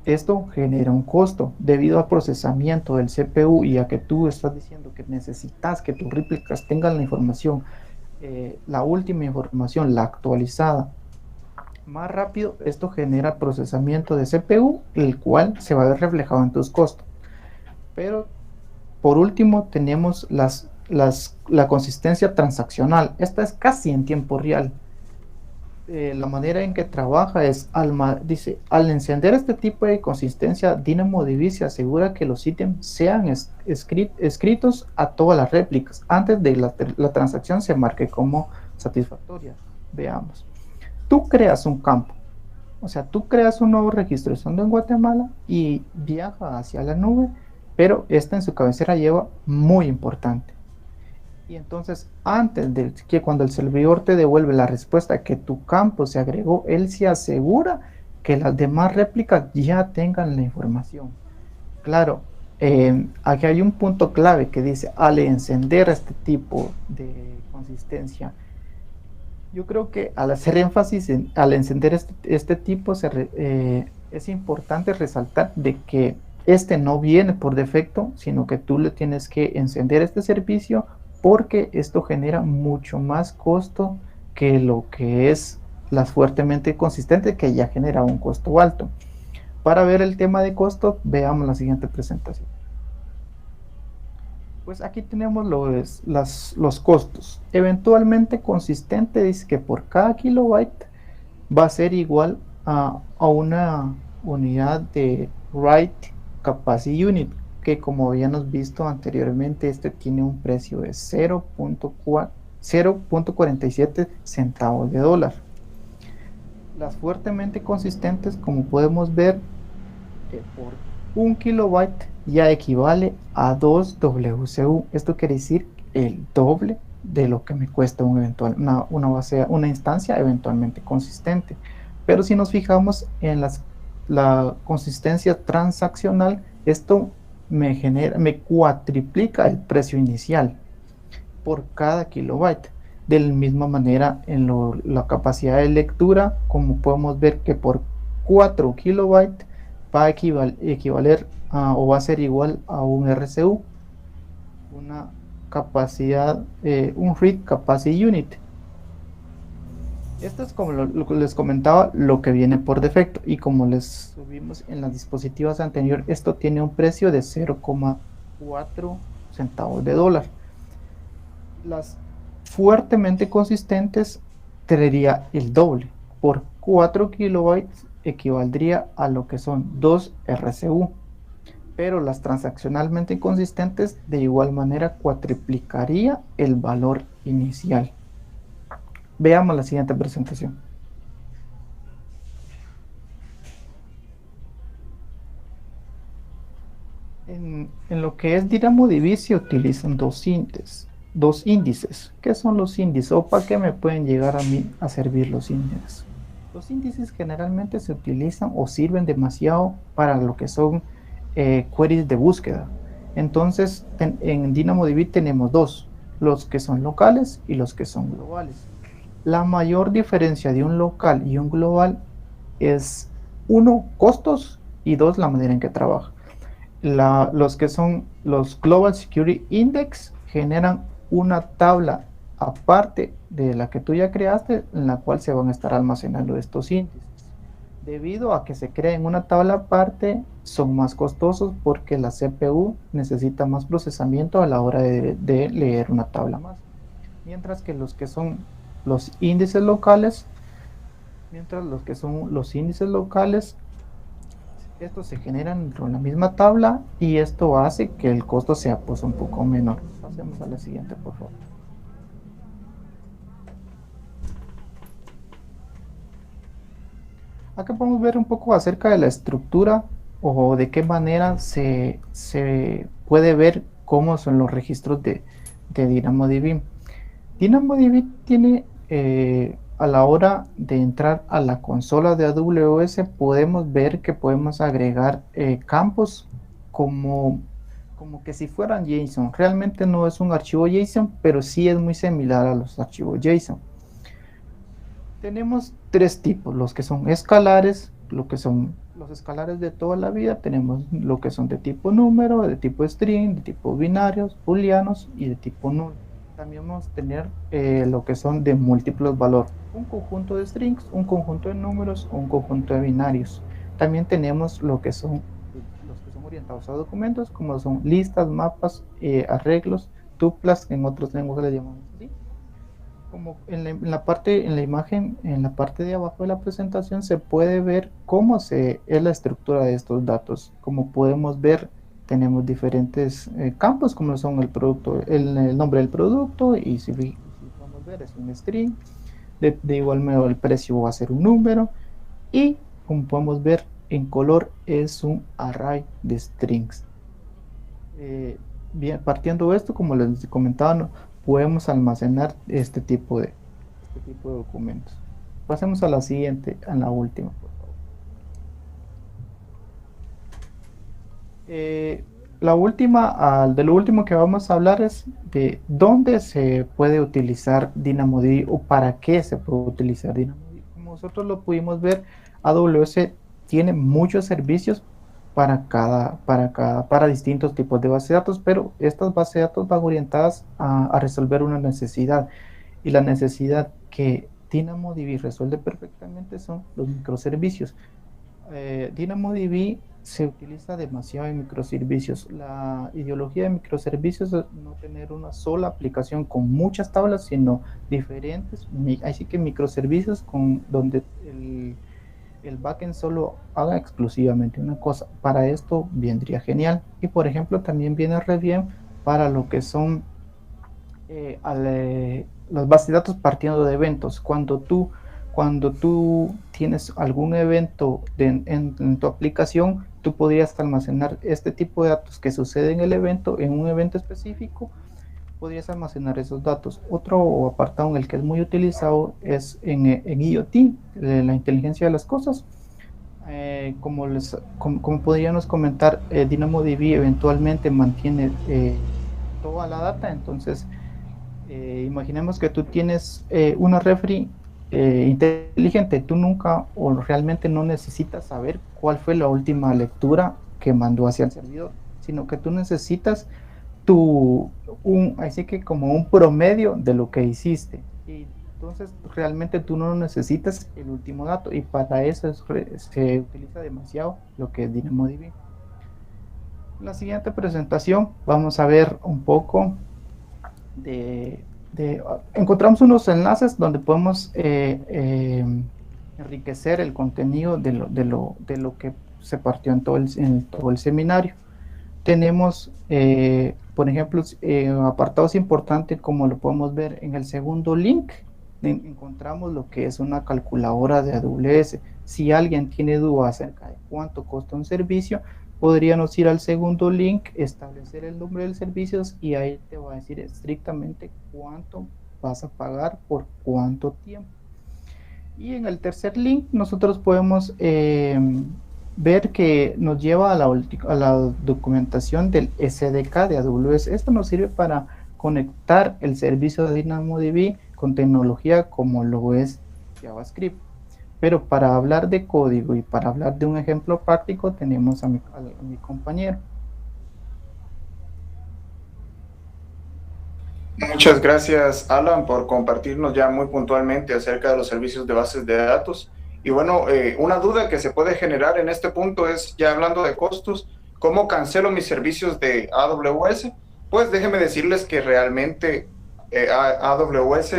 esto genera un costo debido al procesamiento del CPU y a que tú estás diciendo que necesitas que tus réplicas tengan la información, la última información, la actualizada, más rápido. Esto genera procesamiento de CPU, el cual se va a ver reflejado en tus costos. Pero por último tenemos la consistencia transaccional. Esta es casi en tiempo real. La manera en que trabaja es, al encender este tipo de consistencia, DynamoDB se asegura que los ítems sean escritos a todas las réplicas antes de la transacción se marque como satisfactoria. Veamos. Tú creas un campo, o sea, tú creas un nuevo registro estando en Guatemala y viaja hacia la nube, pero esta en su cabecera lleva muy importante. Y entonces, antes de que cuando el servidor te devuelve la respuesta que tu campo se agregó, él se asegura que las demás réplicas ya tengan la información. Claro, aquí hay un punto clave que dice, al encender este tipo de consistencia, yo creo que al hacer énfasis al encender este tipo, es importante resaltar de que este no viene por defecto, sino que tú le tienes que encender este servicio porque esto genera mucho más costo que lo que es las fuertemente consistentes, que ya genera un costo alto. Para ver el tema de costo, veamos la siguiente presentación. Pues aquí tenemos los costos. Eventualmente consistente dice que por cada kilobyte va a ser igual a una unidad de Write Capacity Unit, que como habíamos visto anteriormente, este tiene un precio de 0.47 centavos de dólar. Las fuertemente consistentes, como podemos ver, que por un kilobyte ya equivale a 2 WCU. Esto quiere decir el doble de lo que me cuesta una instancia eventualmente consistente. Pero si nos fijamos en la consistencia transaccional, esto me cuatriplica el precio inicial por cada kilobyte. De la misma manera, en la capacidad de lectura, como podemos ver que por 4 kilobytes va a equivaler o va a ser igual a un RCU, una capacidad, un Read Capacity Unit. Esto es como lo que les comentaba, lo que viene por defecto, y como les subimos en las dispositivas anteriores, esto tiene un precio de 0.4 centavos de dólar. Las fuertemente consistentes tendría el doble. Por 4 kilobytes equivaldría a lo que son 2 RCU, pero las transaccionalmente inconsistentes de igual manera cuatriplicaría el valor inicial. Veamos la siguiente presentación. En lo que es DynamoDB se utilizan dos índices. ¿Qué son los índices? ¿O para qué me pueden llegar a mí a servir los índices? Los índices generalmente se utilizan o sirven demasiado para lo que son queries de búsqueda. Entonces, en DynamoDB tenemos dos, los que son locales y los que son globales. La mayor diferencia de un local y un global es, uno, costos, y dos, la manera en que trabaja. Los que son los Global Security Index generan una tabla aparte de la que tú ya creaste, en la cual se van a estar almacenando estos índices. Debido a que se creen una tabla aparte, son más costosos porque la CPU necesita más procesamiento a la hora de leer una tabla más. Mientras que los que son los índices locales, estos se generan dentro de la misma tabla, y esto hace que el costo sea pues un poco menor. Pasemos a la siguiente, por favor. Acá podemos ver un poco acerca de la estructura o de qué manera se puede ver cómo son los registros de DynamoDB. DynamoDB tiene, a la hora de entrar a la consola de AWS, podemos ver que podemos agregar campos como que si fueran JSON. Realmente no es un archivo JSON, pero sí es muy similar a los archivos JSON. Tenemos tres tipos: los que son escalares, lo que son los escalares de toda la vida. Tenemos lo que son de tipo número, de tipo string, de tipo binarios, booleanos y de tipo null. También vamos a tener lo que son de múltiplos valores, un conjunto de strings, un conjunto de números, un conjunto de binarios. También tenemos los que son orientados a documentos, como son listas, mapas, arreglos, tuplas, en otros lenguajes le llamamos así. Como en la parte de abajo de la presentación se puede ver cómo es la estructura de estos datos. Como podemos ver, tenemos diferentes campos, como son el producto, el nombre del producto, y si podemos ver, es un string. De igual modo, el precio va a ser un número, y como podemos ver en color, es un array de strings. Bien, partiendo de esto, como les comentaba, podemos almacenar este tipo de documentos. Pasemos a la siguiente, a la última, por favor. Eh, de lo último que vamos a hablar es de dónde se puede utilizar DynamoDB o para qué se puede utilizar DynamoDB. Como nosotros lo pudimos ver, AWS tiene muchos servicios para distintos tipos de bases de datos, pero estas bases de datos van orientadas a resolver una necesidad. Y la necesidad que DynamoDB resuelve perfectamente son los microservicios. DynamoDB se utiliza demasiado en microservicios. La ideología de microservicios es no tener una sola aplicación con muchas tablas, sino diferentes. Así que microservicios donde el backend solo haga exclusivamente una cosa. Para esto vendría genial. Y por ejemplo, también viene re bien para lo que son las bases de datos partiendo de eventos. Cuando tú tienes algún evento en tu aplicación, tú podrías almacenar este tipo de datos que sucede en el evento, en un evento específico, podrías almacenar esos datos. Otro apartado en el que es muy utilizado es en IoT, la inteligencia de las cosas. Como podríamos comentar, DynamoDB eventualmente mantiene toda la data. Entonces imaginemos que tú tienes una refri inteligente. Tú nunca o realmente no necesitas saber cuál fue la última lectura que mandó hacia el servidor, sino que tú necesitas así que como un promedio de lo que hiciste. Y entonces realmente tú no necesitas el último dato, y para eso se utiliza demasiado lo que es DynamoDB. En la siguiente presentación vamos a ver un poco encontramos unos enlaces donde podemos enriquecer el contenido de lo que se partió en todo el seminario. Tenemos, por ejemplo, apartados importantes, como lo podemos ver en el segundo link. Encontramos lo que es una calculadora de AWS. Si alguien tiene duda acerca de cuánto cuesta un servicio, podríamos ir al segundo link, establecer el nombre del servicio, y ahí te va a decir estrictamente cuánto vas a pagar por cuánto tiempo. Y en el tercer link nosotros podemos ver que nos lleva a la documentación del SDK de AWS. Esto nos sirve para conectar el servicio de DynamoDB con tecnología como lo es JavaScript. Pero para hablar de código y para hablar de un ejemplo práctico, tenemos a mi compañero. Muchas gracias, Alan, por compartirnos ya muy puntualmente acerca de los servicios de bases de datos. Y bueno, una duda que se puede generar en este punto es, ya hablando de costos, ¿cómo cancelo mis servicios de AWS? Pues déjenme decirles que realmente AWS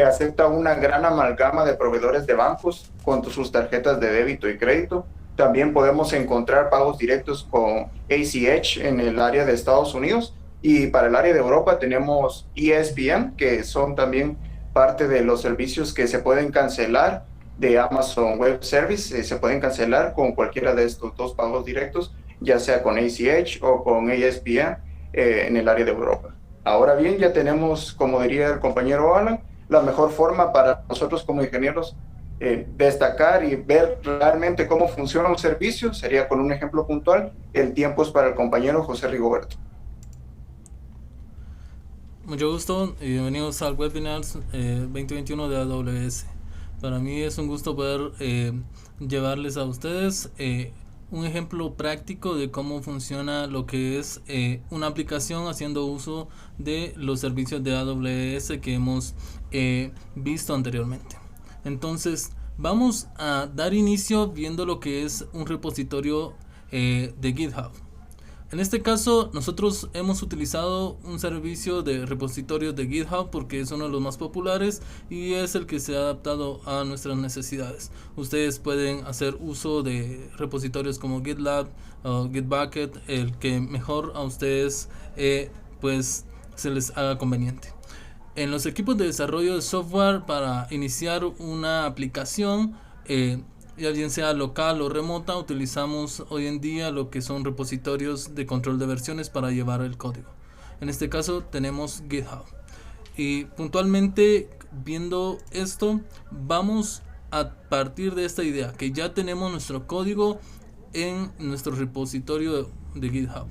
acepta una gran amalgama de proveedores de bancos con sus tarjetas de débito y crédito. También podemos encontrar pagos directos con ACH en el área de Estados Unidos, y para el área de Europa tenemos ESPN, que son también parte de los servicios que se pueden cancelar de Amazon Web Service. Se pueden cancelar con cualquiera de estos dos pagos directos, ya sea con ACH o con ESPN en el área de Europa. Ahora bien, ya tenemos, como diría el compañero Alan, la mejor forma para nosotros como ingenieros destacar y ver realmente cómo funciona un servicio sería con un ejemplo puntual. El tiempo es para el compañero José Rigoberto. Mucho gusto y bienvenidos al webinar 2021 de AWS. Para mí es un gusto poder llevarles a ustedes un ejemplo práctico de cómo funciona lo que es una aplicación haciendo uso de los servicios de AWS que hemos visto anteriormente. Entonces vamos a dar inicio viendo lo que es un repositorio de GitHub. En este caso nosotros hemos utilizado un servicio de repositorios de GitHub porque es uno de los más populares y es el que se ha adaptado a nuestras necesidades. Ustedes pueden hacer uso de repositorios como GitLab o Gitbucket, el que mejor a ustedes pues se les haga conveniente. En los equipos de desarrollo de software, para iniciar una aplicación, ya bien sea local o remota, utilizamos hoy en día lo que son repositorios de control de versiones para llevar el código. En este caso tenemos GitHub. Y puntualmente viendo esto, vamos a partir de esta idea que ya tenemos nuestro código en nuestro repositorio de GitHub.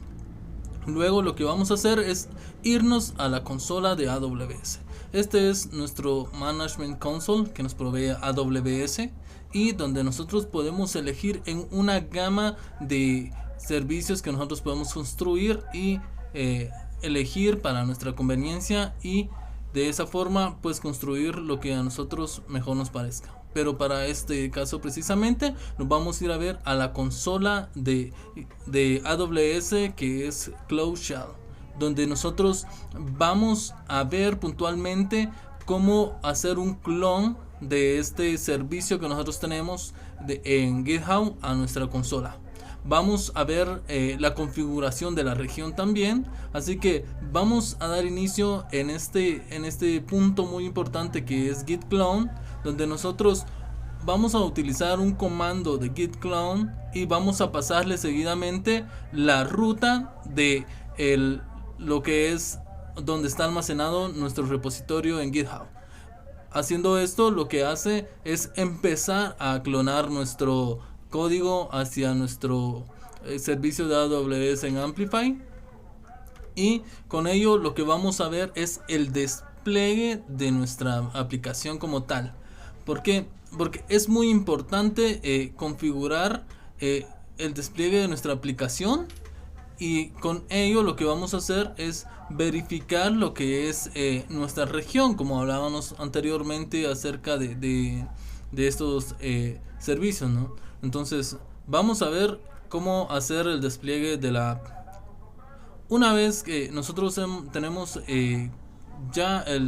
Luego lo que vamos a hacer es irnos a la consola de AWS. Este es nuestro Management Console que nos provee AWS y donde nosotros podemos elegir en una gama de servicios que nosotros podemos construir y elegir para nuestra conveniencia, y de esa forma pues construir lo que a nosotros mejor nos parezca. Pero para este caso precisamente nos vamos a ir a ver a la consola de AWS, que es Cloud Shell, donde nosotros vamos a ver puntualmente cómo hacer un clon de este servicio que nosotros tenemos en GitHub a nuestra consola. Vamos a ver la configuración de la región también, así que vamos a dar inicio en este punto muy importante que es git clone, donde nosotros vamos a utilizar un comando de git clone y vamos a pasarle seguidamente la ruta de lo que es donde está almacenado nuestro repositorio en GitHub. Haciendo esto, lo que hace es empezar a clonar nuestro código hacia nuestro servicio de AWS en Amplify, y con ello lo que vamos a ver es el despliegue de nuestra aplicación como tal. ¿Por qué? Porque es muy importante configurar el despliegue de nuestra aplicación, y con ello lo que vamos a hacer es verificar lo que es nuestra región, como hablábamos anteriormente acerca de estos servicios, ¿no? Entonces vamos a ver cómo hacer el despliegue de la app. Una vez que nosotros tenemos ya el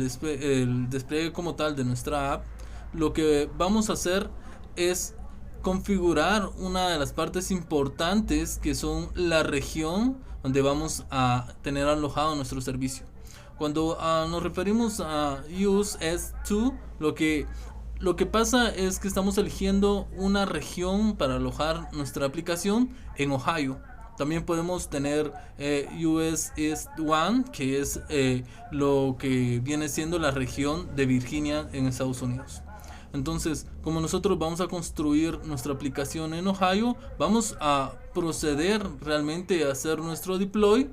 despliegue como tal de nuestra app, lo que vamos a hacer es configurar una de las partes importantes, que son la región donde vamos a tener alojado nuestro servicio. Cuando nos referimos a use as-to, lo que pasa es que estamos eligiendo una región para alojar nuestra aplicación en Ohio. También podemos tener US East 1, que es lo que viene siendo la región de Virginia en Estados Unidos. Entonces, como nosotros vamos a construir nuestra aplicación en Ohio, vamos a proceder realmente a hacer nuestro deploy.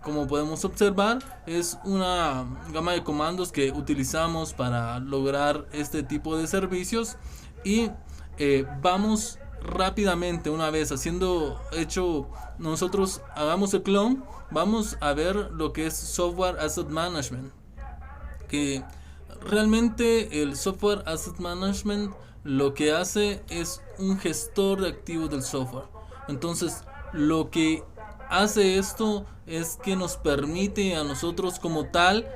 Como podemos observar, es una gama de comandos que utilizamos para lograr este tipo de servicios, y vamos rápidamente, una vez nosotros hagamos el clone, vamos a ver lo que es Software Asset Management, que realmente el Software Asset Management lo que hace es un gestor de activos del software. Entonces, lo que hace esto es que nos permite a nosotros como tal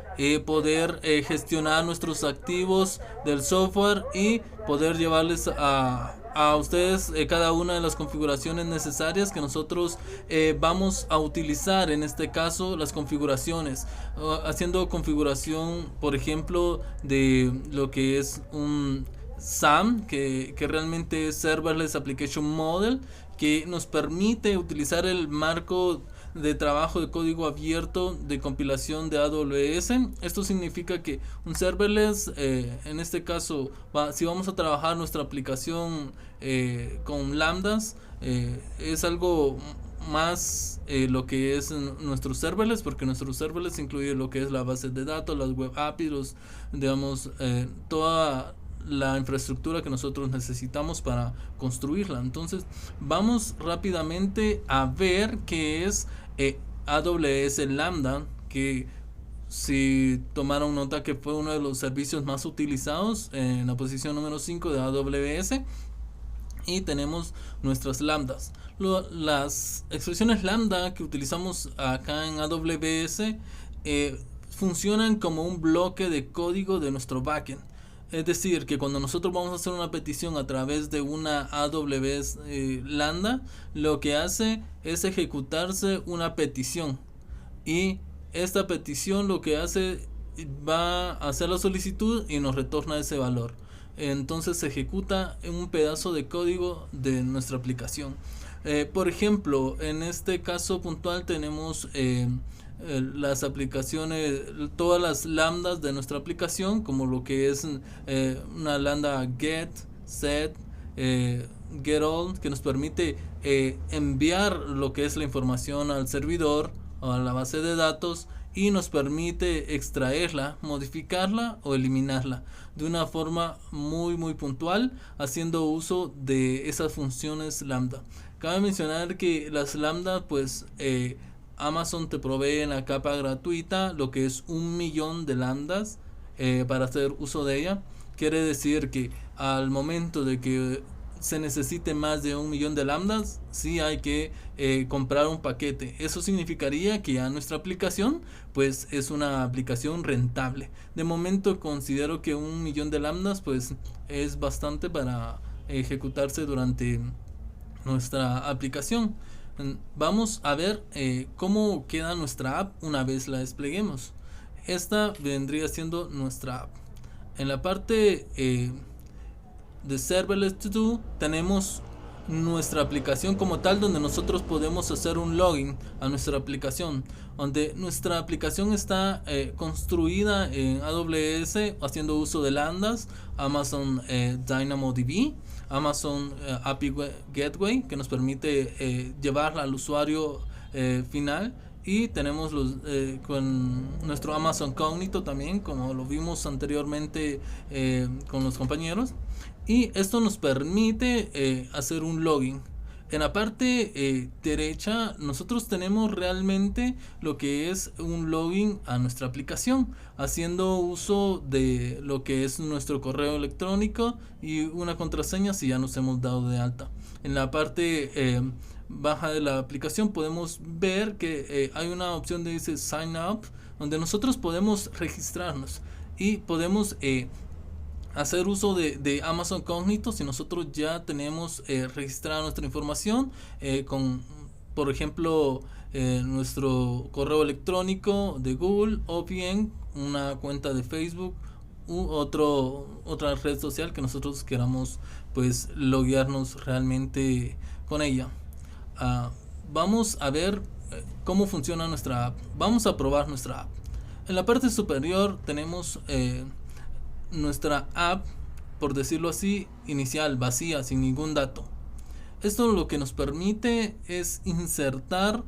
poder gestionar nuestros activos del software y poder llevarles a ustedes cada una de las configuraciones necesarias que nosotros vamos a utilizar. En este caso, las configuraciones, haciendo configuración, por ejemplo, de lo que es un SAM, que realmente es Serverless Application Model, que nos permite utilizar el marco de trabajo de código abierto de compilación de AWS. Esto significa que un serverless, en este caso, si vamos a trabajar nuestra aplicación con lambdas, es algo más lo que es nuestros serverless, porque nuestros serverless incluye lo que es la base de datos, las web APIs, toda la infraestructura que nosotros necesitamos para construirla. Entonces vamos rápidamente a ver qué es AWS Lambda, que si tomaron nota que fue uno de los servicios más utilizados en la posición número 5 de AWS. Y tenemos nuestras lambdas. Las expresiones lambda que utilizamos acá en AWS funcionan como un bloque de código de nuestro backend. Es decir, que cuando nosotros vamos a hacer una petición a través de una AWS Lambda, lo que hace es ejecutarse una petición, y esta petición lo que hace va a hacer la solicitud y nos retorna ese valor. Entonces se ejecuta en un pedazo de código de nuestra aplicación. Por ejemplo, en este caso puntual tenemos las aplicaciones, todas las lambdas de nuestra aplicación, como lo que es una lambda get, set, get all, que nos permite enviar lo que es la información al servidor o a la base de datos, y nos permite extraerla, modificarla o eliminarla de una forma muy puntual, haciendo uso de esas funciones lambda. Cabe mencionar que las lambda, pues Amazon te provee en la capa gratuita lo que es 1.000.000 de lambdas para hacer uso de ella. Quiere decir que al momento de que se necesite más de 1.000.000 de lambdas, sí hay que comprar un paquete. Eso significaría que ya nuestra aplicación pues es una aplicación rentable. De momento considero que 1.000.000 de lambdas pues es bastante para ejecutarse durante nuestra aplicación. Vamos a ver cómo queda nuestra app una vez la despleguemos. Esta vendría siendo nuestra app. En la parte de Serverless To Do tenemos nuestra aplicación como tal, donde nosotros podemos hacer un login a nuestra aplicación, donde nuestra aplicación está construida en AWS haciendo uso de lambdas, Amazon DynamoDB, Amazon API Gateway, que nos permite llevarla al usuario final, y tenemos con nuestro Amazon Cognito también, como lo vimos anteriormente con los compañeros, y esto nos permite hacer un login. En la parte derecha nosotros tenemos realmente lo que es un login a nuestra aplicación, haciendo uso de lo que es nuestro correo electrónico y una contraseña si ya nos hemos dado de alta. En la parte baja de la aplicación podemos ver que hay una opción que dice Sign Up, donde nosotros podemos registrarnos y podemos hacer uso de Amazon Cognito si nosotros ya tenemos registrada nuestra información con, por ejemplo, nuestro correo electrónico de Google, o bien una cuenta de Facebook u otra red social que nosotros queramos pues loguearnos realmente con ella. Vamos a ver cómo funciona nuestra app. Vamos a probar nuestra app. En la parte superior tenemos nuestra app, por decirlo así, inicial, vacía, sin ningún dato. Esto lo que nos permite es insertar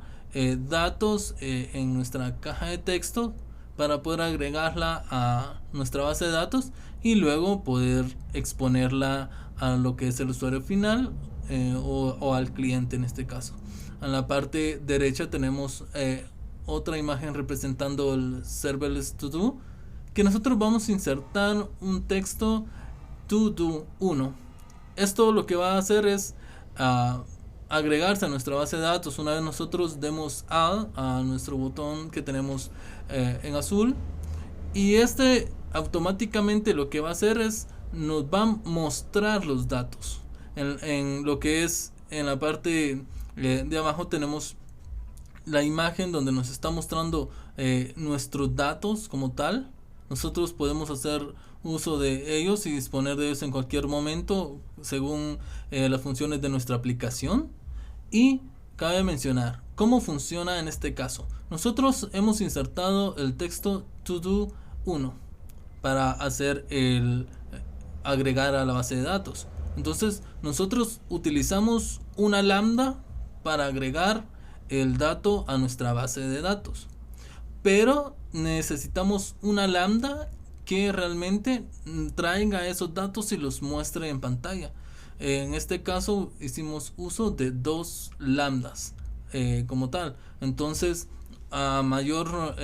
datos en nuestra caja de texto para poder agregarla a nuestra base de datos y luego poder exponerla a lo que es el usuario final o al cliente en este caso. En la parte derecha tenemos otra imagen representando el Serverless To Do, que nosotros vamos a insertar un texto To Do 1. Esto lo que va a hacer es agregarse a nuestra base de datos una vez nosotros demos Add a nuestro botón que tenemos en azul, y este automáticamente lo que va a hacer es nos va a mostrar los datos en lo que es en la parte de abajo. Tenemos la imagen donde nos está mostrando nuestros datos como tal. Nosotros podemos hacer uso de ellos y disponer de ellos en cualquier momento según las funciones de nuestra aplicación. Y cabe mencionar cómo funciona en este caso. Nosotros hemos insertado el texto To Do 1 para hacer el agregar a la base de datos. Entonces nosotros utilizamos una lambda para agregar el dato a nuestra base de datos, pero necesitamos una lambda que realmente traiga esos datos y los muestre en pantalla. En este caso hicimos uso de 2 lambdas como tal. Entonces, a mayor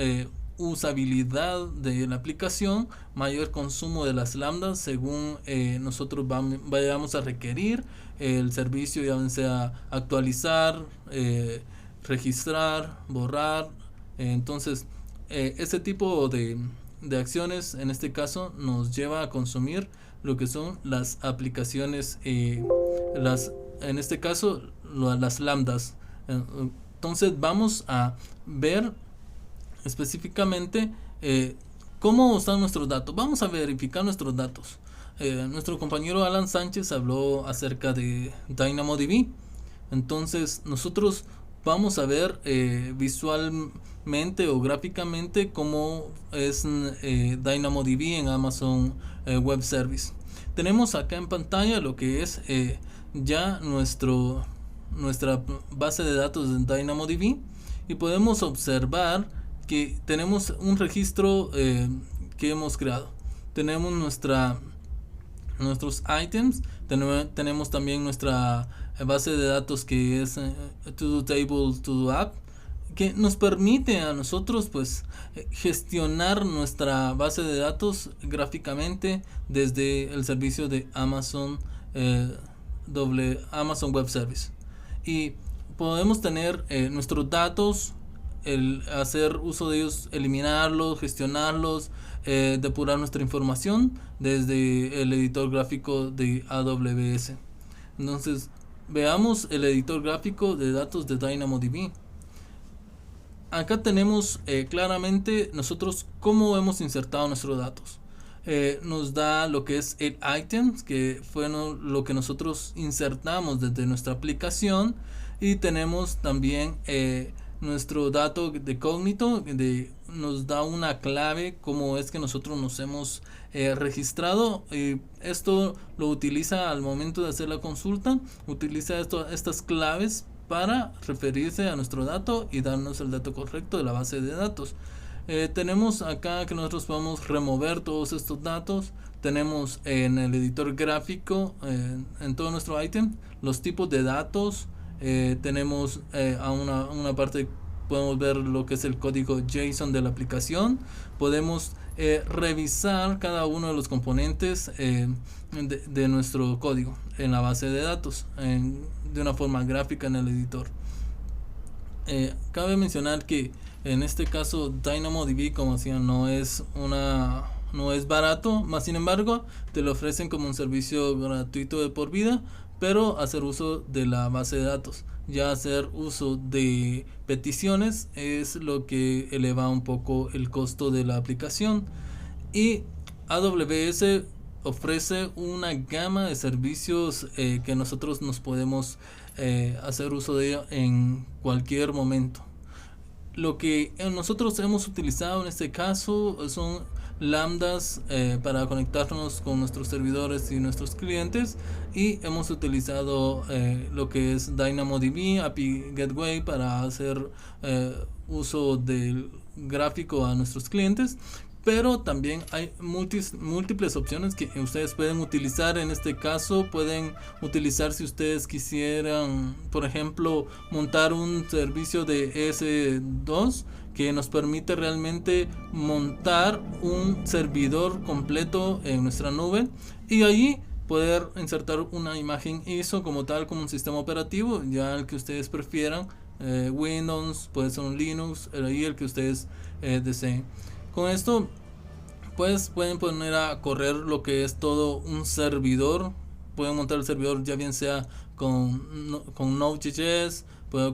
usabilidad de la aplicación, mayor consumo de las lambdas según nosotros vayamos a requerir el servicio, ya sea actualizar, registrar, borrar. Entonces ese tipo de acciones en este caso nos lleva a consumir lo que son las aplicaciones, en este caso las lambdas. Entonces vamos a ver específicamente cómo están nuestros datos. Vamos a verificar nuestros datos. Nuestro compañero Alan Sánchez habló acerca de DynamoDB. Entonces nosotros vamos a ver visualmente o gráficamente cómo es DynamoDB en Amazon Web Service. Tenemos acá en pantalla lo que es ya nuestro nuestra base de datos en DynamoDB y podemos observar que tenemos un registro que hemos creado. Tenemos nuestros items, tenemos también nuestra base de datos que es To Do Table, To Do App, que nos permite a nosotros pues gestionar nuestra base de datos gráficamente desde el servicio de Amazon Amazon Web Service, y podemos tener nuestros datos, el hacer uso de ellos, eliminarlos, gestionarlos, depurar nuestra información desde el editor gráfico de AWS. Entonces veamos el editor gráfico de datos de DynamoDB. Acá tenemos claramente nosotros cómo hemos insertado nuestros datos. Nos da lo que es el items, que fue lo que nosotros insertamos desde nuestra aplicación, y tenemos también nuestro dato de cognito, nos da una clave cómo es que nosotros nos hemos registrado. Esto lo utiliza al momento de hacer la consulta, utiliza estas claves para referirse a nuestro dato y darnos el dato correcto de la base de datos. Tenemos acá que nosotros podemos remover todos estos datos. Tenemos en el editor gráfico, en todo nuestro ítem, los tipos de datos. Tenemos a una parte podemos ver lo que es el código JSON de la aplicación. Podemos revisar cada uno de los componentes de nuestro código en la base de datos de una forma gráfica en el editor. Cabe mencionar que en este caso DynamoDB, como decía, no es barato, más sin embargo te lo ofrecen como un servicio gratuito de por vida, pero hacer uso de la base de datos, ya hacer uso de peticiones, es lo que eleva un poco el costo de la aplicación. Y AWS ofrece una gama de servicios que nosotros nos podemos hacer uso de ello en cualquier momento. Lo que nosotros hemos utilizado en este caso son lambdas para conectarnos con nuestros servidores y nuestros clientes, y hemos utilizado lo que es DynamoDB API Gateway para hacer uso del gráfico a nuestros clientes. Pero también hay múltiples opciones que ustedes pueden utilizar. En este caso pueden utilizar, si ustedes quisieran, por ejemplo, montar un servicio de ES2 que nos permite realmente montar un servidor completo en nuestra nube, y allí poder insertar una imagen ISO como tal, como un sistema operativo, ya el que ustedes prefieran, Windows, puede ser un Linux, ahí el que ustedes deseen. Con esto pues pueden poner a correr lo que es todo un servidor. Pueden montar el servidor ya bien sea con Node.js,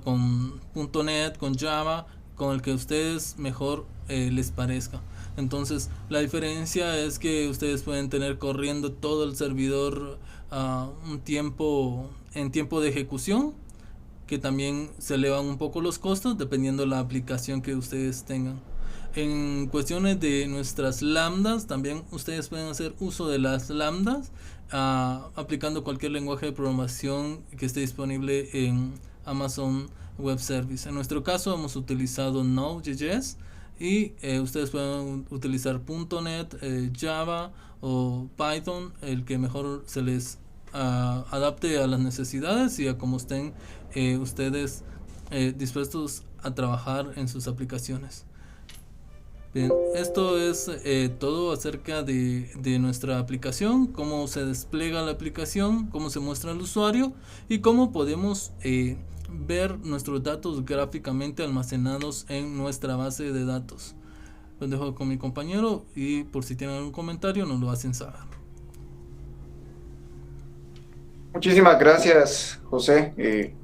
con .NET, con Java, con el que a ustedes mejor les parezca. Entonces la diferencia es que ustedes pueden tener corriendo todo el servidor en tiempo de ejecución, que también se elevan un poco los costos dependiendo de la aplicación que ustedes tengan. En cuestiones de nuestras lambdas, también ustedes pueden hacer uso de las lambdas aplicando cualquier lenguaje de programación que esté disponible en Amazon Web Service. En nuestro caso hemos utilizado Node.js, y ustedes pueden utilizar .NET, Java o Python, el que mejor se les adapte a las necesidades y a cómo estén ustedes dispuestos a trabajar en sus aplicaciones. Bien, esto es todo acerca de nuestra aplicación, cómo se despliega la aplicación, cómo se muestra al usuario y cómo podemos ver nuestros datos gráficamente almacenados en nuestra base de datos. Los dejo con mi compañero y por si tienen algún comentario nos lo hacen saber. Muchísimas gracias, José.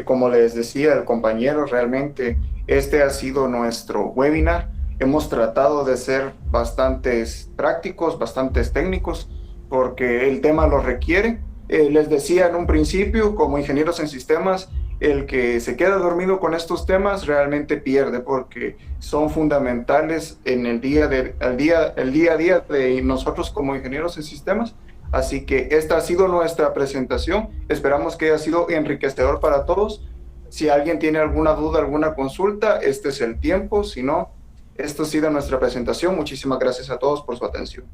Como les decía el compañero, realmente este ha sido nuestro webinar. Hemos tratado de ser bastantes prácticos, bastantes técnicos, porque el tema lo requiere. Les decía en un principio, como ingenieros en sistemas, el que se queda dormido con estos temas realmente pierde, porque son fundamentales en el día a día de nosotros como ingenieros en sistemas. Así que esta ha sido nuestra presentación. Esperamos que haya sido enriquecedor para todos. Si alguien tiene alguna duda, alguna consulta, este es el tiempo. Si no, esto ha sido nuestra presentación. Muchísimas gracias a todos por su atención.